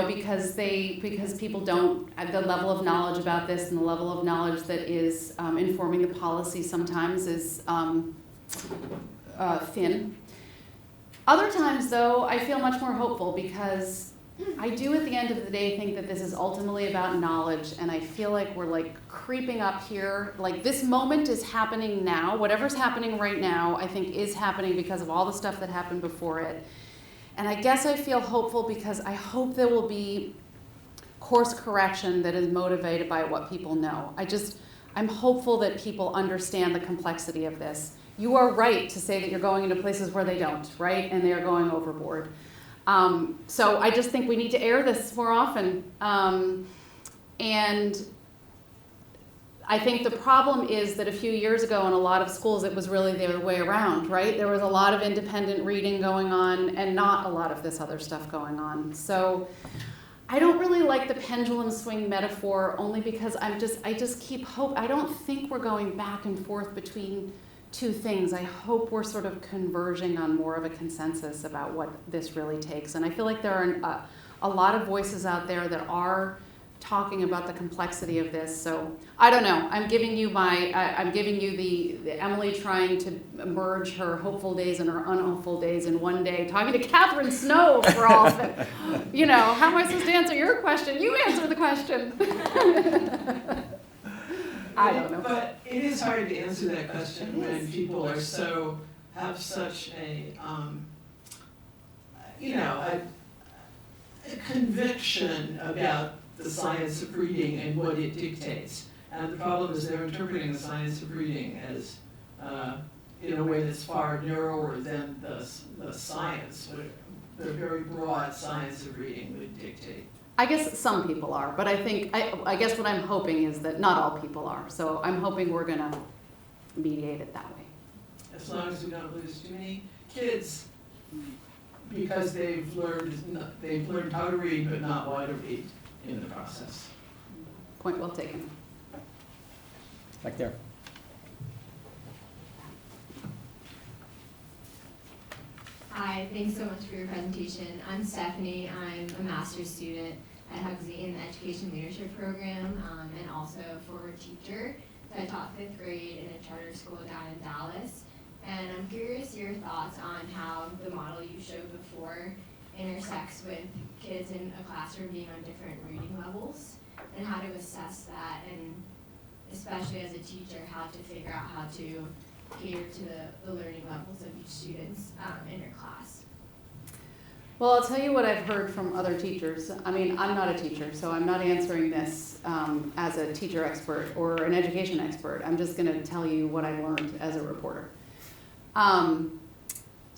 Because people don't have the level of knowledge about this, and the level of knowledge that is informing the policy sometimes is thin. Other times, though, I feel much more hopeful because I do, at the end of the day, think that this is ultimately about knowledge, and I feel like we're creeping up here. This moment is happening now. Whatever's happening right now, I think, is happening because of all the stuff that happened before it. And I guess I feel hopeful because I hope there will be course correction that is motivated by what people know. I'm hopeful that people understand the complexity of this. You are right to say that you're going into places where they don't, right? And they are going overboard. So I just think we need to air this more often. And I think the problem is that a few years ago in a lot of schools, it was really the other way around, right? There was a lot of independent reading going on and not a lot of this other stuff going on. So I don't really like the pendulum swing metaphor only because I just keep hope. I don't think we're going back and forth between two things. I hope we're sort of converging on more of a consensus about what this really takes. And I feel like there are a lot of voices out there that are talking about the complexity of this. So I don't know. I'm giving you the Emily trying to merge her hopeful days and her unhopeful days in one day, talking to Catherine Snow for all of it. How am I supposed to answer your question? You answer the question. I don't know. But it is hard to answer that question when people are have such a conviction about the science of reading and what it dictates. And the problem is they're interpreting the science of reading as in a way that's far narrower than the science, the very broad science of reading would dictate. I guess some people are, but I guess what I'm hoping is that not all people are. So I'm hoping we're going to mediate it that way. As long as we don't lose too many kids because they've learned how to read but not why to read in the process. Point well taken. Back there. Hi, thanks so much for your presentation. I'm Stephanie. I'm a master's student at Huxley in the Education Leadership Program and also a former teacher. So I taught 5th grade in a charter school down in Dallas. And I'm curious your thoughts on how the model you showed before intersects with kids in a classroom being on different reading levels and how to assess that, and especially as a teacher, how to figure out how to cater to the learning levels of each student in your class. Well, I'll tell you what I've heard from other teachers. I mean, I'm not a teacher, so I'm not answering this as a teacher expert or an education expert. I'm just going to tell you what I learned as a reporter.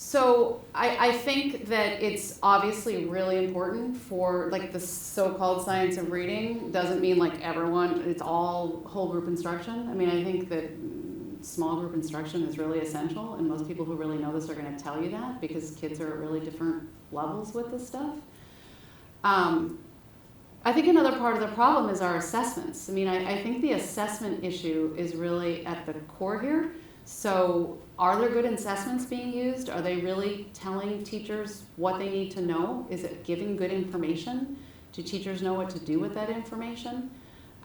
So I think that it's obviously really important for, like, the so-called science of reading doesn't mean like everyone, it's all whole group instruction. I mean, I think that small group instruction is really essential, and most people who really know this are going to tell you that, because kids are at really different levels with this stuff. I think another part of the problem is our assessments. I mean, I think the assessment issue is really at the core here. So are there good assessments being used? Are they really telling teachers what they need to know? Is it giving good information? Do teachers know what to do with that information?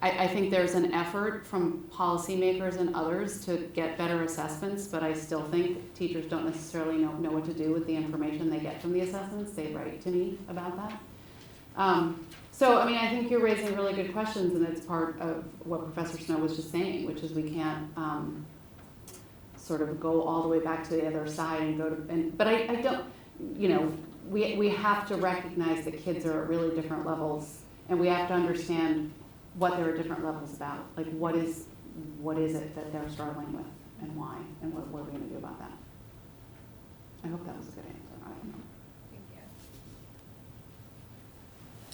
I think there's an effort from policymakers and others to get better assessments, but I still think teachers don't necessarily know what to do with the information they get from the assessments. They write to me about that. So, I mean, I think you're raising really good questions, and it's part of what Professor Snow was just saying, which is we can't sort of go all the way back to the other side and go to, but I don't, you know, we have to recognize that kids are at really different levels, and we have to understand what there are different levels about. Like, what is it that they're struggling with, and why, and what are we going to do about that? I hope that was a good answer. I don't know. Thank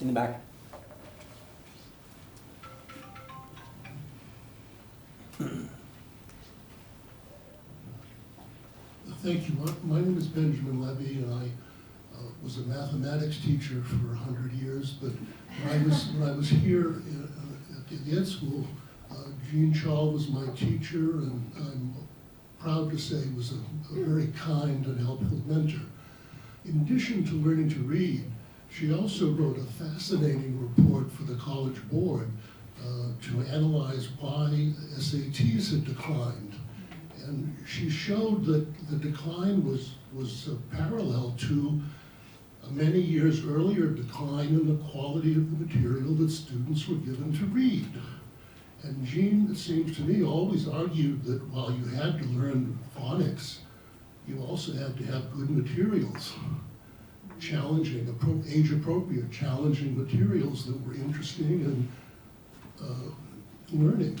you. In the back. Thank you. My name is Benjamin Levy, and I was a mathematics teacher for 100 years. But when I was here at the Ed School, Jean Shaw was my teacher, and I'm proud to say was a very kind and helpful mentor. In addition to learning to read, she also wrote a fascinating report for the College Board to analyze why SATs had declined. And she showed that the decline was parallel to a many years earlier decline in the quality of the material that students were given to read. And Jean, it seems to me, always argued that while you had to learn phonics, you also had to have good materials, challenging, age-appropriate, challenging materials that were interesting and learning.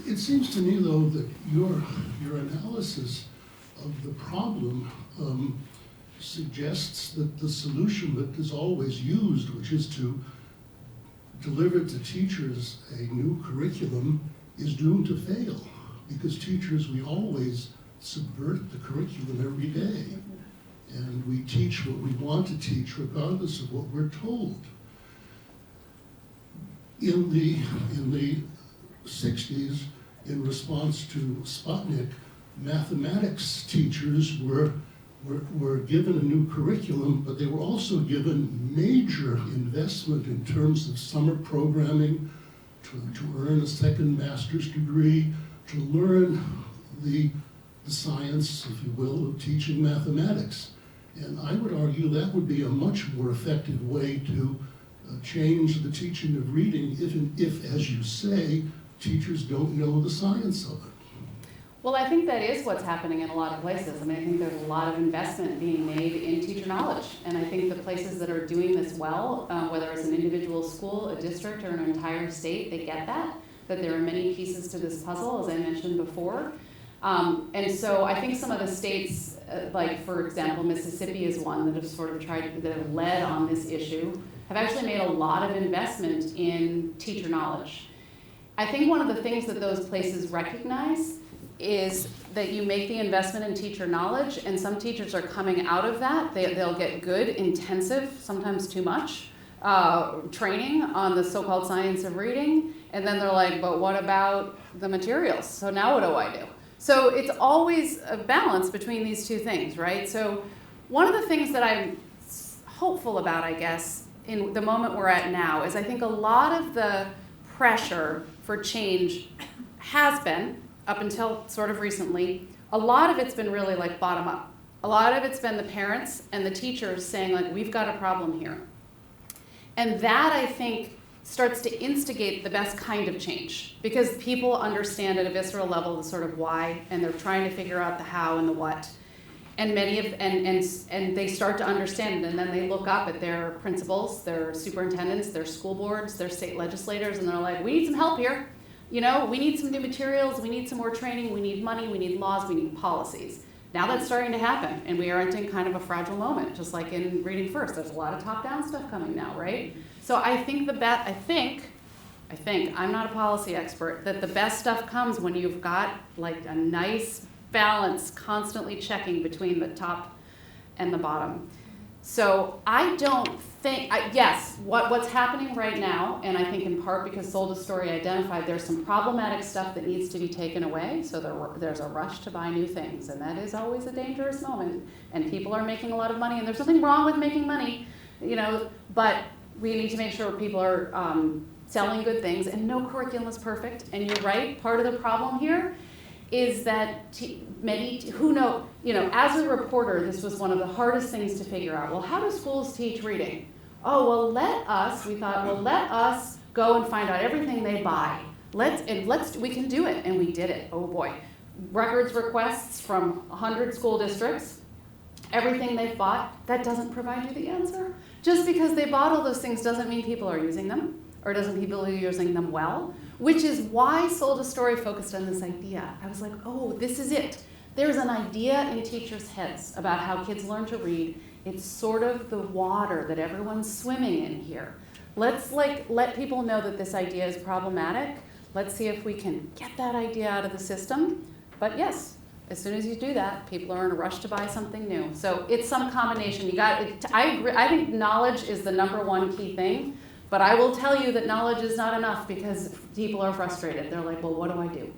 It seems to me, though, that your analysis of the problem suggests that the solution that is always used, which is to deliver to teachers a new curriculum, is doomed to fail, because teachers, we always subvert the curriculum every day, and we teach what we want to teach regardless of what we're told. In the 60s, in response to Sputnik, mathematics teachers were given a new curriculum, but they were also given major investment in terms of summer programming to earn a second master's degree, to learn the science, if you will, of teaching mathematics. And I would argue that would be a much more effective way to change the teaching of reading if, as you say, teachers don't know the science of it. Well, I think that is what's happening in a lot of places. I mean, I think there's a lot of investment being made in teacher knowledge. And I think the places that are doing this well, whether it's an individual school, a district, or an entire state, they get that there are many pieces to this puzzle, as I mentioned before. And so I think some of the states, like, for example, Mississippi is one that have sort of that have led on this issue, have actually made a lot of investment in teacher knowledge. I think one of the things that those places recognize is that you make the investment in teacher knowledge, and some teachers are coming out of that. They'll get good, intensive, sometimes too much, training on the so-called science of reading, and then they're like, but what about the materials? So now what do I do? So it's always a balance between these two things, right? So one of the things that I'm hopeful about, I guess, in the moment we're at now is I think a lot of the pressure for change has been, up until sort of recently, a lot of it's been really like bottom up. A lot of it's been the parents and the teachers saying like, we've got a problem here. And that, I think, starts to instigate the best kind of change, because people understand at a visceral level the sort of why, and they're trying to figure out the how and the what. And many of and they start to understand it, and then they look up at their principals, their superintendents, their school boards, their state legislators, and they're like, we need some help here. You know, we need some new materials, we need some more training, we need money, we need laws, we need policies. Now that's starting to happen, and we are entering kind of a fragile moment, just like in Reading First. There's a lot of top-down stuff coming now, right? So I think I'm not a policy expert, that the best stuff comes when you've got like a nice balance constantly checking between the top and the bottom. So I don't think, yes, what's happening right now, and I think in part because Sold a Story identified there's some problematic stuff that needs to be taken away, so there's a rush to buy new things, and that is always a dangerous moment, and people are making a lot of money, and there's nothing wrong with making money, you know, but we need to make sure people are selling good things, and no curriculum is perfect, and you're right, part of the problem here is that as a reporter, this was one of the hardest things to figure out. Well, how do schools teach reading? Oh, well, let us go and find out everything they buy. We can do it, and we did it. Oh boy. Records requests from 100 school districts, everything they've bought, that doesn't provide you the answer. Just because they bought all those things doesn't mean people are using them, or doesn't mean people are using them well. Which is why Sold a Story focused on this idea. I was like, oh, this is it. There's an idea in teachers' heads about how kids learn to read. It's sort of the water that everyone's swimming in here. Let's let people know that this idea is problematic. Let's see if we can get that idea out of the system. But yes, as soon as you do that, people are in a rush to buy something new. So it's some combination. I agree. I think knowledge is the #1 key thing. But I will tell you that knowledge is not enough because people are frustrated. They're like, well, what do I do?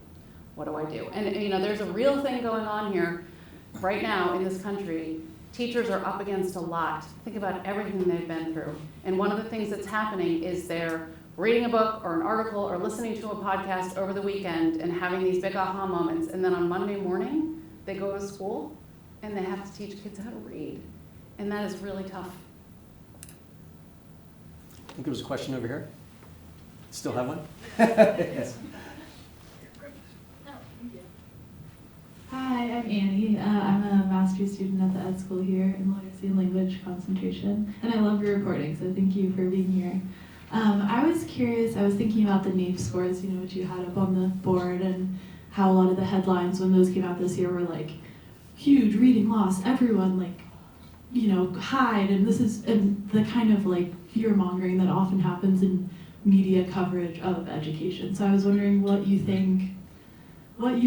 What do I do? And there's a real thing going on here right now in this country. Teachers are up against a lot. Think about everything they've been through. And one of the things that's happening is they're reading a book or an article or listening to a podcast over the weekend and having these big aha moments. And then on Monday morning, they go to school and they have to teach kids how to read. And that is really tough. I think there was a question over here. Still have one? Yes. Hi, I'm Annie. I'm a master's student at the Ed School here in Literacy and Language Concentration, and I love your reporting, so thank you for being here. I was curious, I was thinking about the NAEP scores, which you had up on the board, and how a lot of the headlines when those came out this year were like, huge reading loss, everyone hide, and the kind of fear-mongering that often happens in media coverage of education. So I was wondering what you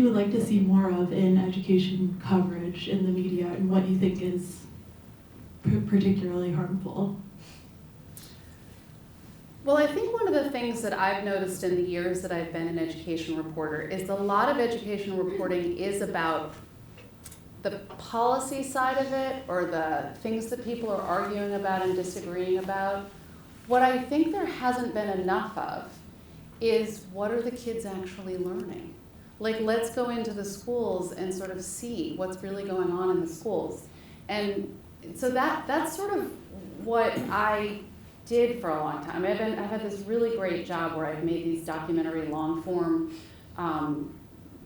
would like to see more of in education coverage in the media, and what you think is particularly harmful. Well, I think one of the things that I've noticed in the years that I've been an education reporter is a lot of education reporting is about the policy side of it, or the things that people are arguing about and disagreeing about. What I think there hasn't been enough of is what are the kids actually learning? Let's go into the schools and sort of see what's really going on in the schools. And so that's sort of what I did for a long time. I've had this really great job where I've made these documentary long form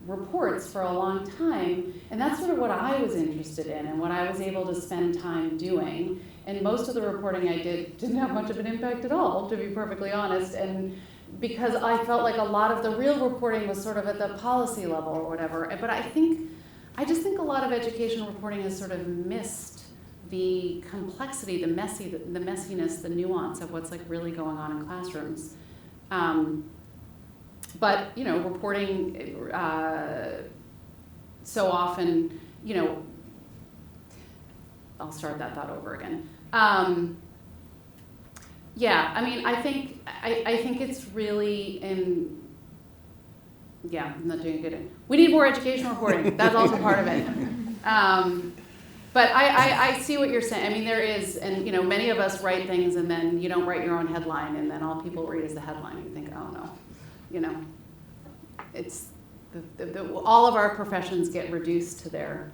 reports for a long time, and that's sort of what I was interested in and what I was able to spend time doing. And most of the reporting I did didn't have much of an impact at all, to be perfectly honest, and because I felt like a lot of the real reporting was sort of at the policy level or whatever. But I just think a lot of education reporting has sort of missed the complexity, the messiness, the nuance of what's really going on in classrooms. But reporting so often, I'll start that thought over again. Yeah, I mean, I think it's really I'm not doing good. We need more education reporting. That's also part of it. But I see what you're saying. I mean, there is, and many of us write things and then you don't write your own headline and then all people read is the headline and you think, oh no, it's all of our professions get reduced to their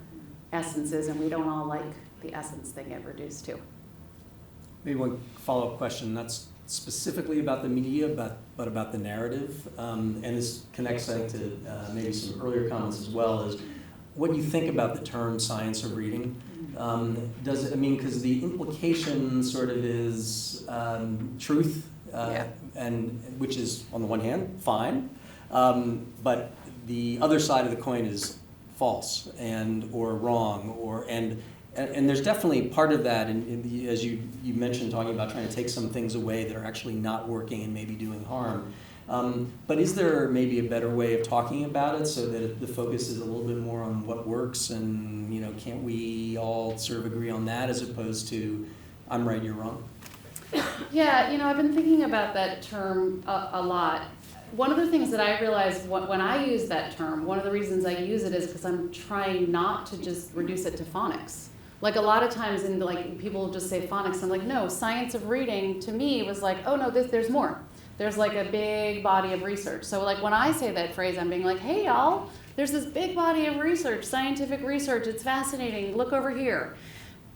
essences and we don't all like the essence they get reduced to. Maybe one follow-up question, that's specifically about the media, but about the narrative, and this connects, I think, to maybe some earlier comments as well, is what do you think about the term science of reading? Does it, because the implication sort of is truth, and which is, on the one hand, fine, but the other side of the coin is false or wrong, and there's definitely part of that, as you mentioned, talking about trying to take some things away that are actually not working and maybe doing harm. But is there maybe a better way of talking about it so that the focus is a little bit more on what works and, can't we all sort of agree on that as opposed to I'm right, you're wrong? Yeah, I've been thinking about that term a lot. One of the things that I realized when I use that term, one of the reasons I use it is because I'm trying not to just reduce it to phonics. Like a lot of times people just say phonics. I'm like, no, science of reading to me was like, oh no, there's more. There's like a big body of research. So like when I say that phrase, I'm being like, hey y'all, there's this big body of research, scientific research, it's fascinating, look over here.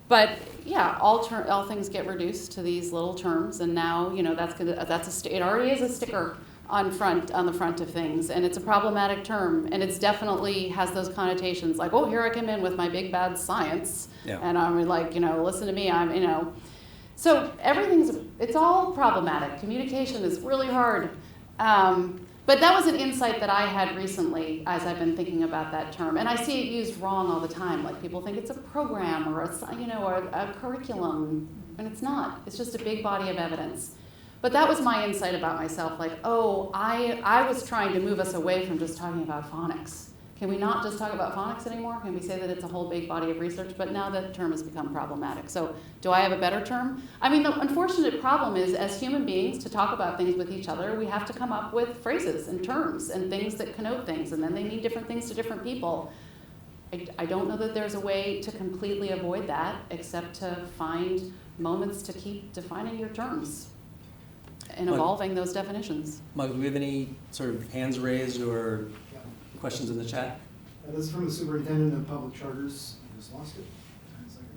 But yeah, all things get reduced to these little terms, and now it already is a sticker on the front of things, and it's a problematic term, and it's definitely has those connotations like, oh, here I come in with my big bad science, and I'm like, listen to me, so it's all problematic. Communication is really hard. But that was an insight that I had recently as I've been thinking about that term. And I see it used wrong all the time. Like people think it's a program or a curriculum, and it's not. It's just a big body of evidence. But that was my insight about myself. Like, oh, I was trying to move us away from just talking about phonics. Can we not just talk about phonics anymore? Can we say that it's a whole big body of research? But now that term has become problematic. So do I have a better term? I mean, the unfortunate problem is as human beings, to talk about things with each other, we have to come up with phrases and terms and things that connote things, and then they mean different things to different people. I don't know that there's a way to completely avoid that except to find moments to keep defining your terms and evolving those definitions. Mike, do we have any sort of hands raised or questions in the chat? This is from the Superintendent of Public Charters. I just lost it. 10 seconds.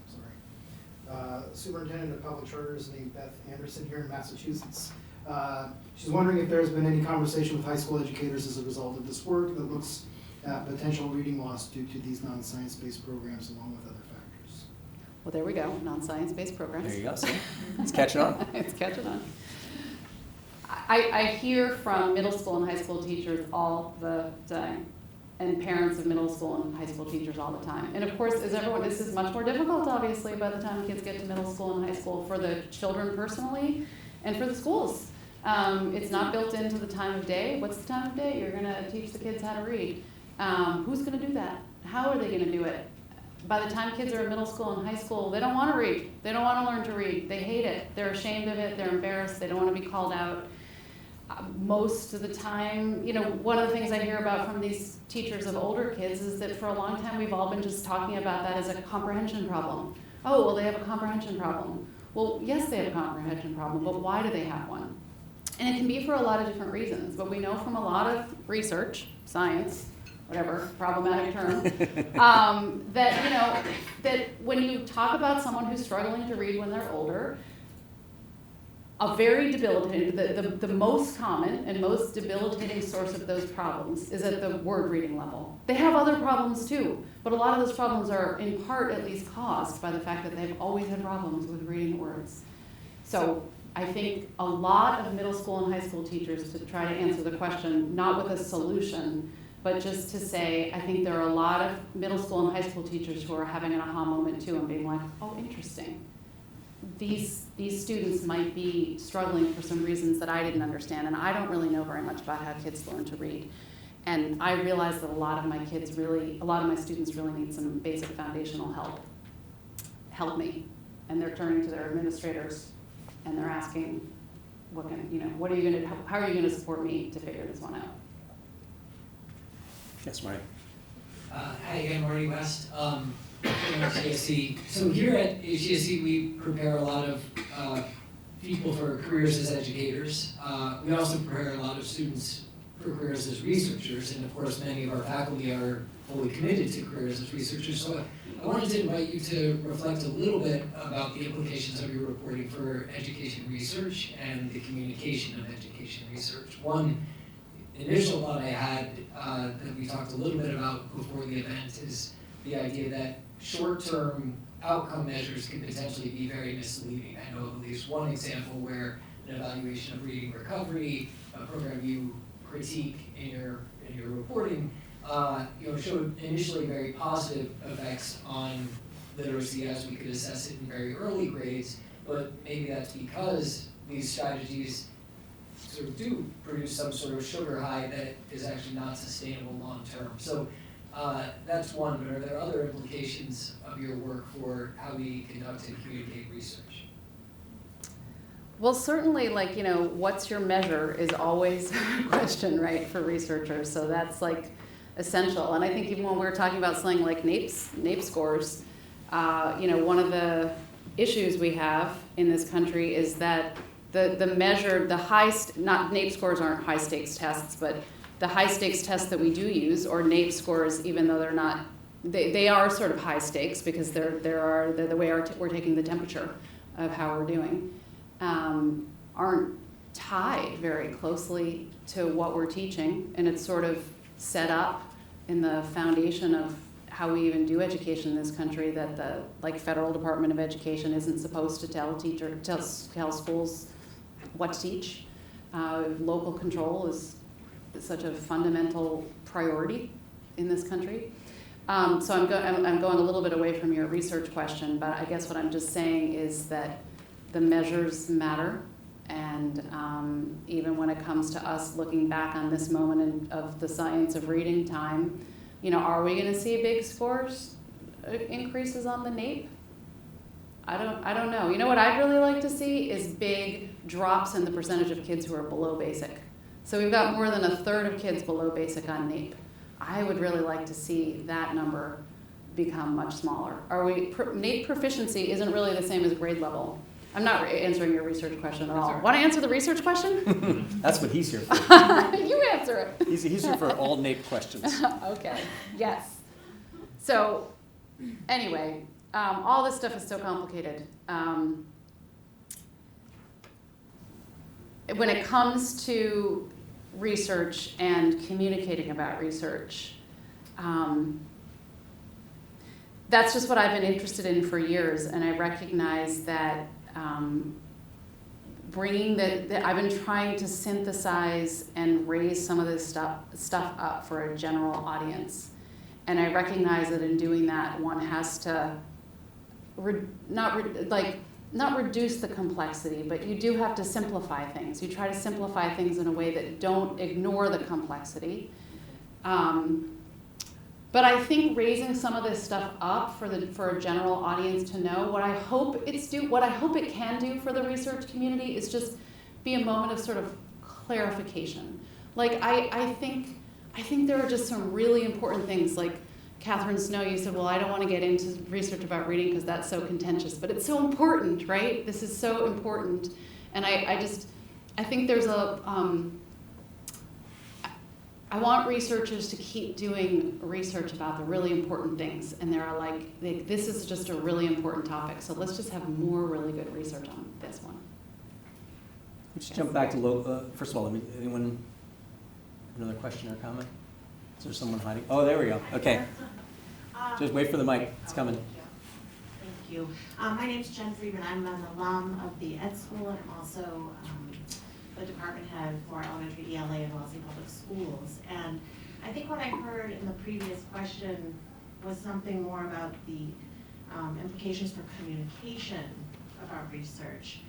Sorry. Superintendent of Public Charters named Beth Anderson here in Massachusetts. She's wondering if there's been any conversation with high school educators as a result of this work that looks at potential reading loss due to these non-science-based programs along with other factors. Well, there we go, non-science-based programs. There you go, see? It's catching on. It's catching on. I hear from middle school and high school teachers all the time, and parents of middle school and high school teachers all the time. And of course, this is much more difficult, obviously, by the time kids get to middle school and high school for the children personally and for the schools. It's not built into the time of day. What's the time of day? You're going to teach the kids how to read. Who's going to do that? How are they going to do it? By the time kids are in middle school and high school, they don't want to read. They don't want to learn to read. They hate it. They're ashamed of it. They're embarrassed. They don't want to be called out. Most of the time, one of the things I hear about from these teachers of older kids is that for a long time we've all been just talking about that as a comprehension problem. Oh, well, they have a comprehension problem. Well, yes, they have a comprehension problem, but why do they have one? And it can be for a lot of different reasons, but we know from a lot of research, science, whatever, problematic term, that when you talk about someone who's struggling to read when they're older, a very debilitating, the most common and most debilitating source of those problems is at the word reading level. They have other problems too, but a lot of those problems are in part at least caused by the fact that they've always had problems with reading words. So I think a lot of middle school and high school teachers, to try to answer the question, not with a solution, but just to say, I think there are a lot of middle school and high school teachers who are having an aha moment too and being like, oh, interesting. These students might be struggling for some reasons that I didn't understand, and I don't really know very much about how kids learn to read. And I realize that a lot of my students really need some basic foundational help. Help me. And they're turning to their administrators and they're asking, what are you going to, how are you going to support me to figure this one out? Yes, Marty. Hi again, Marty West, from HGSC. So here at HGSC, we prepare a lot of people for careers as educators. We also prepare a lot of students for careers as researchers, and of course many of our faculty are fully committed to careers as researchers. So I wanted to invite you to reflect a little bit about the implications of your reporting for education research and the communication of education research. One initial thought I had that we talked a little bit about before the event is the idea that short-term outcome measures can potentially be very misleading. I know of at least one example where an evaluation of reading recovery, a program you critique in your reporting, showed initially very positive effects on literacy as we could assess it in very early grades, but maybe that's because these strategies sort of do produce some sort of sugar high that is actually not sustainable long term. So that's one, but are there other implications of your work for how we conduct and communicate research? Well, certainly, what's your measure is always a question, right, for researchers. So that's essential. And I think even when we're talking about something like NAEP scores, one of the issues we have in this country is that the measure, not NAEP scores aren't high stakes tests, but the high stakes tests that we do use, or NAEP scores, even though they're not, they are sort of high stakes because they're the way we're taking the temperature of how we're doing, aren't tied very closely to what we're teaching, and it's sort of set up in the foundation of how we even do education in this country, that the federal Department of Education isn't supposed to tell schools what to teach. Local control is such a fundamental priority in this country. So I'm going a little bit away from your research question, but I guess what I'm just saying is that the measures matter, and even when it comes to us looking back on this moment of the science of reading time, are we going to see big scores increases on the NAEP? I don't know. You know what I'd really like to see is big drops in the percentage of kids who are below basic. So we've got more than a third of kids below basic on NAEP. I would really like to see that number become much smaller. NAEP proficiency isn't really the same as grade level. I'm not answering your research question at all. Want to answer the research question? That's what he's here for. You answer it. He's here for all NAEP questions. Okay, yes. So anyway, all this stuff is so complicated. When it comes to research and communicating about research, that's just what I've been interested in for years, and I recognize that bringing I've been trying to synthesize and raise some of this stuff up for a general audience, and I recognize that in doing that, one has to not reduce the complexity, but you do have to simplify things. You try to simplify things in a way that don't ignore the complexity. But I think raising some of this stuff up for a general audience to know, what I hope it can do for the research community is just be a moment of sort of clarification. I think there are just some really important things, like Catherine Snow, you said, well, I don't want to get into research about reading because that's so contentious, but it's so important, right? This is so important. And I think there's I want researchers to keep doing research about the really important things. And this is just a really important topic, so let's just have more really good research on this one. Let's jump back to first of all, anyone, another question or comment? Is there someone hiding? Oh, there we go. Okay. Just wait for the mic. It's coming. Thank you. My name's Jen Friedman. I'm an alum of the Ed School, and I'm also the department head for elementary ELA in Wellesley Public Schools. And I think what I heard in the previous question was something more about the implications for communication about research.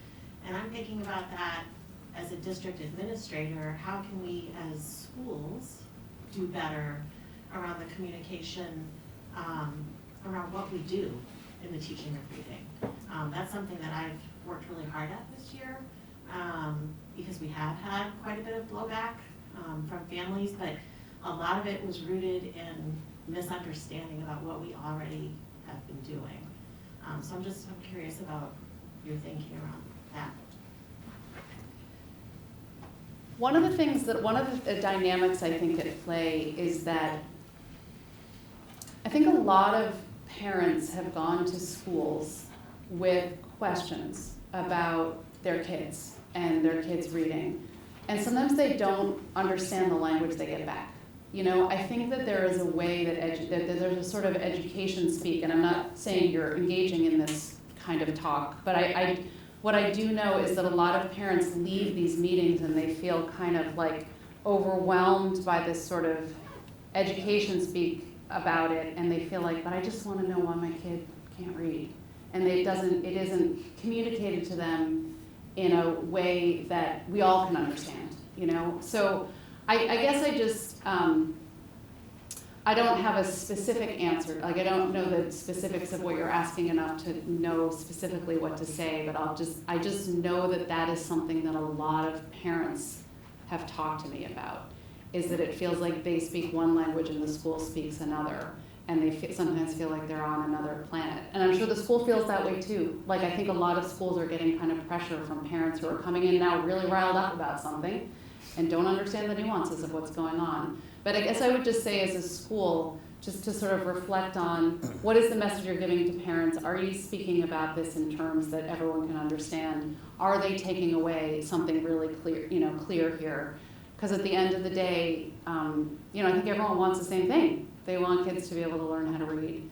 And I'm thinking about that as a district administrator. How can we as schools do better around the communication around what we do in the teaching of reading? That's something that I've worked really hard at this year, because we have had quite a bit of blowback from families, but a lot of it was rooted in misunderstanding about what we already have been doing. So I'm curious about your thinking around that. One of the dynamics I think at play is that I think a lot of parents have gone to schools with questions about their kids and their kids' reading. And sometimes they don't understand the language they get back. You know, I think that there is a way that there's a sort of education speak, and I'm not saying you're engaging in this kind of talk, but what I do know is that a lot of parents leave these meetings and they feel kind of like overwhelmed by this sort of education speak about it, and they feel like, but I just want to know why my kid can't read. And it isn't communicated to them in a way that we all can understand, you know? So I guess I just, I don't have a specific answer. Like, I don't know the specifics of what you're asking enough to know specifically what to say, but I just know that that is something that a lot of parents have talked to me about, is that it feels like they speak one language and the school speaks another, and they sometimes feel like they're on another planet. And I'm sure the school feels that way too. Like, I think a lot of schools are getting kind of pressure from parents who are coming in now really riled up about something and don't understand the nuances of what's going on. But I guess I would just say, as a school, just to sort of reflect on what is the message you're giving to parents. Are you speaking about this in terms that everyone can understand? Are they taking away something really clear here? Because at the end of the day, I think everyone wants the same thing. They want kids to be able to learn how to read.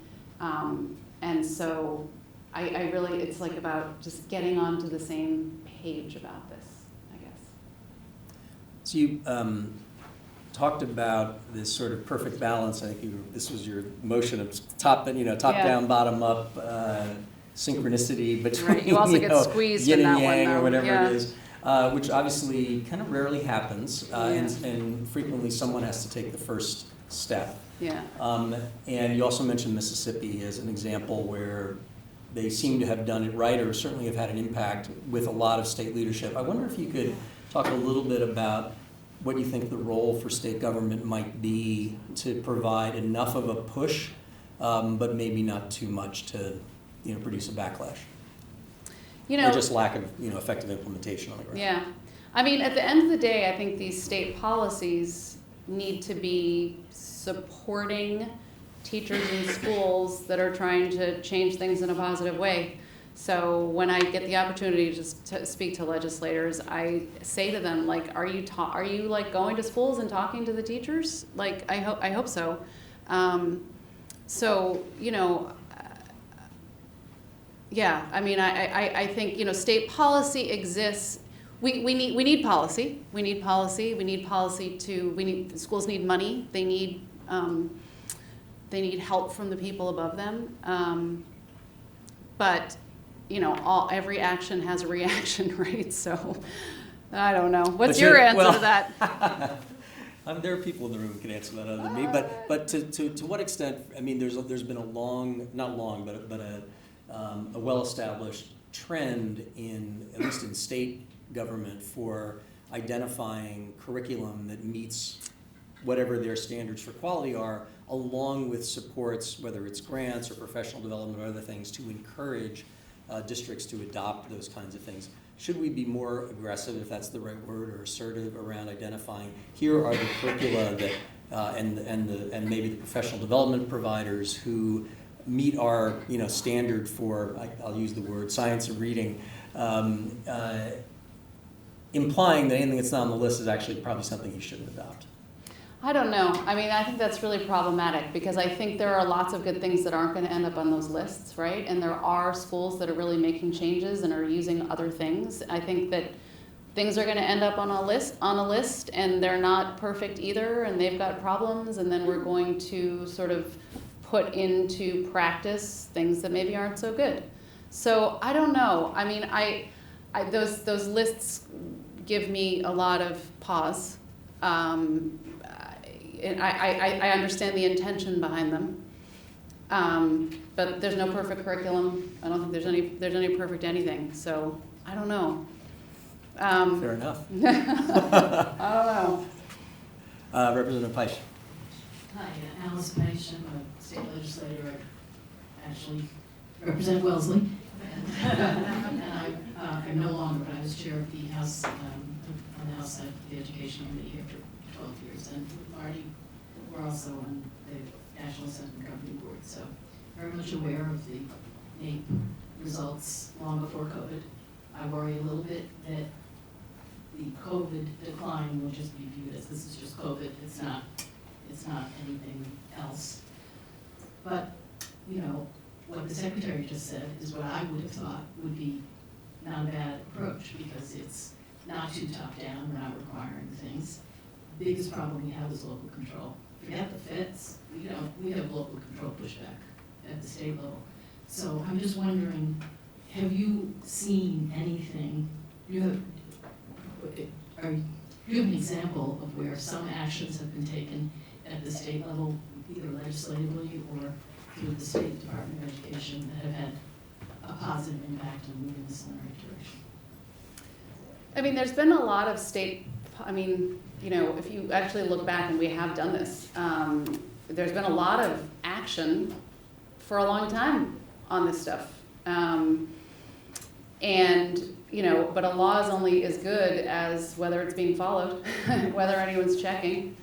And so I really, it's like about just getting onto the same page about this, I guess. So you talked about this sort of perfect balance. I think this was your motion of top down, bottom up, synchronicity between right. You also get squeezed yin in and that yang one, or whatever yeah. it is, which obviously kind of rarely happens, and frequently someone has to take the first step. Yeah. And you also mentioned Mississippi as an example where they seem to have done it right, or certainly have had an impact with a lot of state leadership. I wonder if you could talk a little bit about what you think the role for state government might be to provide enough of a push, but maybe not too much to, produce a backlash. Or just lack of, effective implementation on the ground. Yeah. I mean, at the end of the day, I think these state policies need to be supporting teachers in schools that are trying to change things in a positive way. So when I get the opportunity to speak to legislators, I say to them, like, are you like going to schools and talking to the teachers? Like, I hope so. Yeah, I mean, I think, state policy exists. We need policy. We need policy. We need policy schools need money. They need help from the people above them. But every action has a reaction, right? So, I don't know. What's your answer to that? There are people in the room who can answer that other than me. But to what extent? I mean, there's been a well-established trend at least in state government, for identifying curriculum that meets whatever their standards for quality are, along with supports, whether it's grants or professional development or other things, to encourage districts to adopt those kinds of things. Should we be more aggressive, if that's the right word, or assertive around identifying, here are the curricula that and maybe the professional development providers who meet our standard for, I'll use the word, science of reading, implying that anything that's not on the list is actually probably something you shouldn't adopt? I don't know. I mean, I think that's really problematic, because I think there are lots of good things that aren't going to end up on those lists, right? And there are schools that are really making changes and are using other things. I think that things are going to end up on a list, and they're not perfect either, and they've got problems, and then we're going to sort of put into practice things that maybe aren't so good. So I don't know. I mean, those lists give me a lot of pause. And I understand the intention behind them. But there's no perfect curriculum. I don't think there's any perfect anything. So I don't know. Fair enough. I don't know. Representative Peisch. Hi, Alice Peisch. I'm a state legislator. I actually represent Wellesley. And I'm no longer, but I was chair of the House, on the House side of the Education Committee here for 12 years. And Marty, we're also on the National Assessment Governing Board. So very much aware of the NAEP results long before COVID. I worry a little bit that the COVID decline will just be viewed as this is just COVID. It's not anything else. But, you know, what the secretary just said is what I would have thought would be not a bad approach, because it's not too top down, we're not requiring things. The biggest problem we have is local control. Forget the feds, we have local control pushback at the state level. So I'm just wondering, have you seen anything, do you have an example of where some actions have been taken at the state level, either legislatively or through the State Department of Education, that have had a positive impact on moving this in the right direction? I mean, there's been a lot of state, if you actually look back, and we have done this, there's been a lot of action for a long time on this stuff. But a law is only as good as whether it's being followed, whether anyone's checking,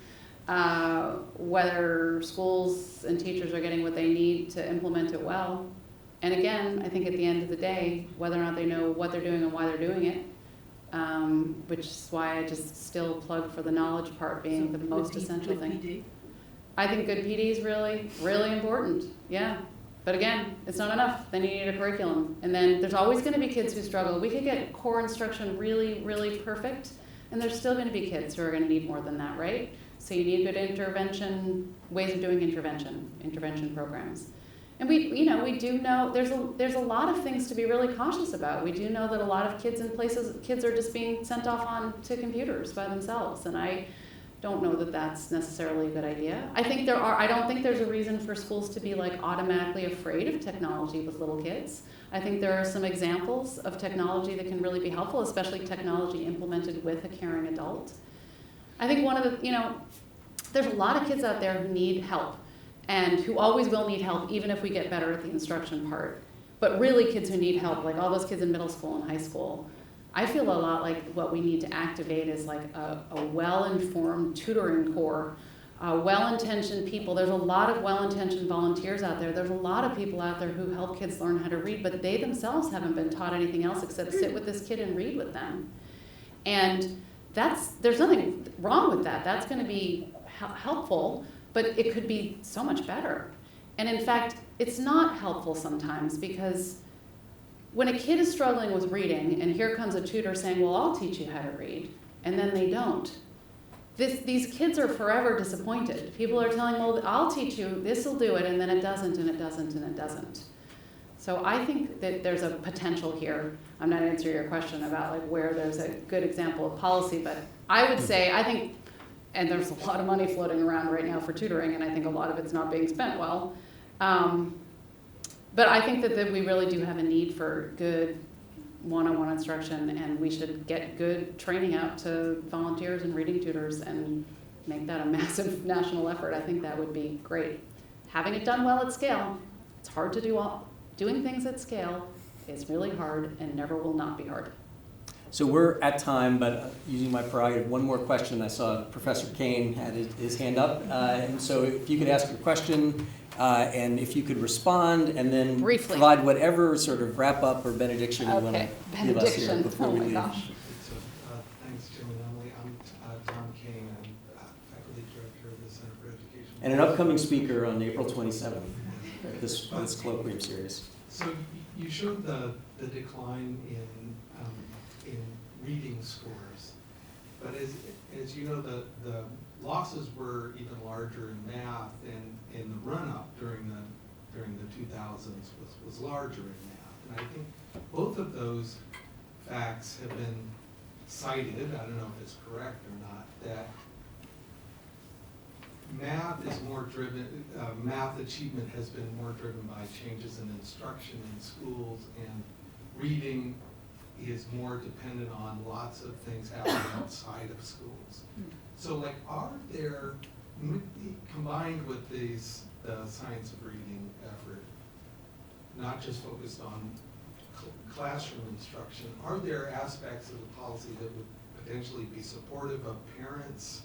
whether schools and teachers are getting what they need to implement it well. And again, I think at the end of the day, whether or not they know what they're doing and why they're doing it, which is why I just still plug for the knowledge part being the most essential thing. PD? I think good PD is really, really important, yeah. But again, it's not enough. Then you need a curriculum. And then there's always going to be kids who struggle. We could get core instruction really, really perfect, and there's still going to be kids who are going to need more than that, right? So you need good intervention, ways of doing intervention programs. And we do know there's a lot of things to be really cautious about. We do know that a lot of kids are just being sent off onto computers by themselves, and I don't know that that's necessarily a good idea. I don't think there's a reason for schools to be like automatically afraid of technology with little kids. I think there are some examples of technology that can really be helpful, especially technology implemented with a caring adult. I think there's a lot of kids out there who need help and who always will need help, even if we get better at the instruction part. But really kids who need help, like all those kids in middle school and high school, I feel a lot like what we need to activate is like a well-informed tutoring corps, well-intentioned people. There's a lot of well-intentioned volunteers out there. There's a lot of people out there who help kids learn how to read, but they themselves haven't been taught anything else except sit with this kid and read with them. And there's nothing wrong with that. That's going to be helpful, but it could be so much better. And in fact, it's not helpful sometimes, because when a kid is struggling with reading, and here comes a tutor saying, well, I'll teach you how to read, and then they don't. These kids are forever disappointed. People are telling, well, I'll teach you, this will do it, and then it doesn't, and it doesn't, and it doesn't. So I think that there's a potential here. I'm not answering your question about like where there's a good example of policy, but I would say, and there's a lot of money floating around right now for tutoring, and I think a lot of it's not being spent well. But I think that we really do have a need for good one-on-one instruction, and we should get good training out to volunteers and reading tutors and make that a massive national effort. I think that would be great. Having it done well at scale, it's hard to do doing things at scale is really hard and never will not be hard. So we're at time, but using my prerogative, one more question. I saw Professor Kane had his hand up, and so if you could ask your question, and if you could respond, and then briefly provide whatever sort of wrap up or benediction you want to give us here Benediction. before we leave. Thanks, Jim and Emily. I'm Tom Kane. I'm faculty director of the Center for Education. And an upcoming speaker on April 27th, this Colloquium Series. So you showed the decline in reading scores, but as you know, the losses were even larger in math, and in the run-up during the 2000s was larger in math. And I think both of those facts have been cited. I don't know if it's correct or not, that math is more driven, math achievement has been more driven by changes in instruction in schools, and reading is more dependent on lots of things happening outside of schools. So like, are there, combined with the science of reading effort, not just focused on classroom instruction, are there aspects of the policy that would potentially be supportive of parents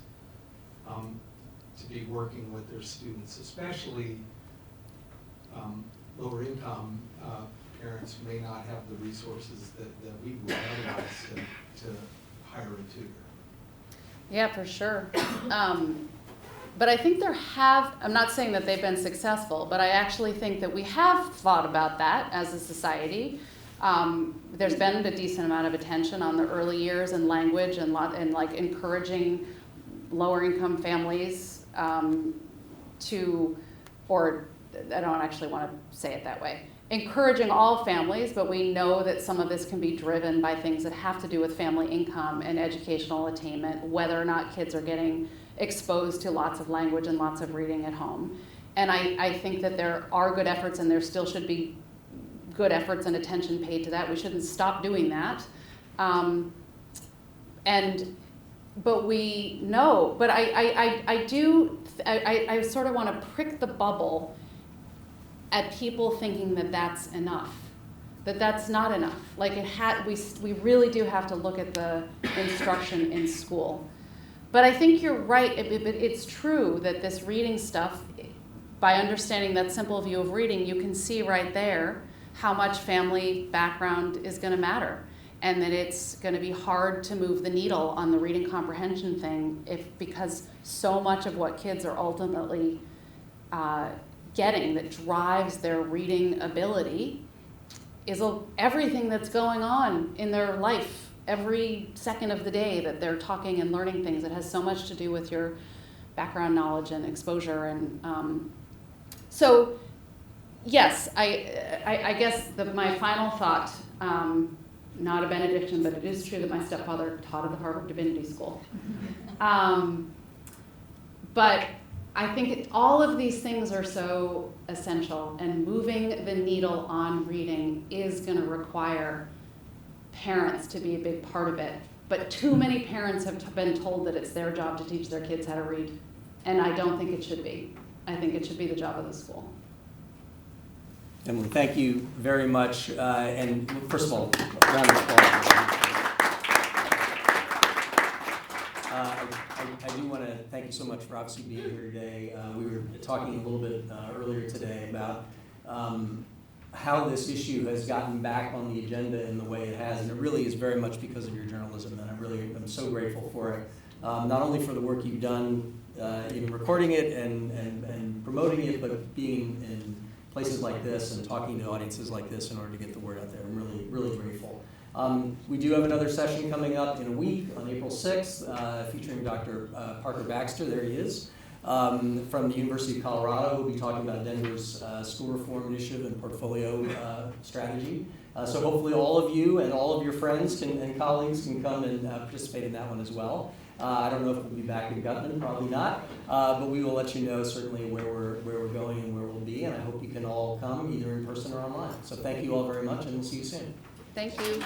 to be working with their students, especially lower income parents who may not have the resources that we would otherwise to hire a tutor? Yeah, for sure. But I think I'm not saying that they've been successful, but I actually think that we have thought about that as a society. There's been a decent amount of attention on the early years and language and like encouraging lower income families or I don't actually want to say it that way, encouraging all families, but we know that some of this can be driven by things that have to do with family income and educational attainment, whether or not kids are getting exposed to lots of language and lots of reading at home. And I think that there are good efforts, and there still should be good efforts and attention paid to that. We shouldn't stop doing that. But we know, but I sort of want to prick the bubble at people thinking that that's enough, that that's not enough. Like we really do have to look at the instruction in school. But I think you're right, it's true that this reading stuff, by understanding that simple view of reading, you can see right there how much family background is going to matter, and that it's going to be hard to move the needle on the reading comprehension thing because so much of what kids are ultimately getting that drives their reading ability is everything that's going on in their life every second of the day, that they're talking and learning things. It has so much to do with your background knowledge and exposure. And so yes, I guess my final thought, not a benediction, but it is true that my stepfather taught at the Harvard Divinity School. But I think all of these things are so essential, and moving the needle on reading is going to require parents to be a big part of it. But too many parents have been told that it's their job to teach their kids how to read, and I don't think it should be. I think it should be the job of the school. Emily, thank you very much. And first of all, round of applause. I do want to thank you so much for obviously being here today. We were talking a little bit earlier today about how this issue has gotten back on the agenda in the way it has, and it really is very much because of your journalism, and I'm so grateful for it. Not only for the work you've done in recording it and promoting it, but being in places like this and talking to audiences like this in order to get the word out there. I'm really, really grateful. We do have another session coming up in a week on April 6th featuring Dr. Parker Baxter. There he is. From the University of Colorado. We'll be talking about Denver's school reform initiative and portfolio strategy. So hopefully all of you and all of your friends and colleagues can come and participate in that one as well. I don't know if we'll be back in Gutman, probably not, but we will let you know certainly where we're going and where we'll be, and I hope you can all come either in person or online. So thank you all very much, and we'll see you soon. Thank you.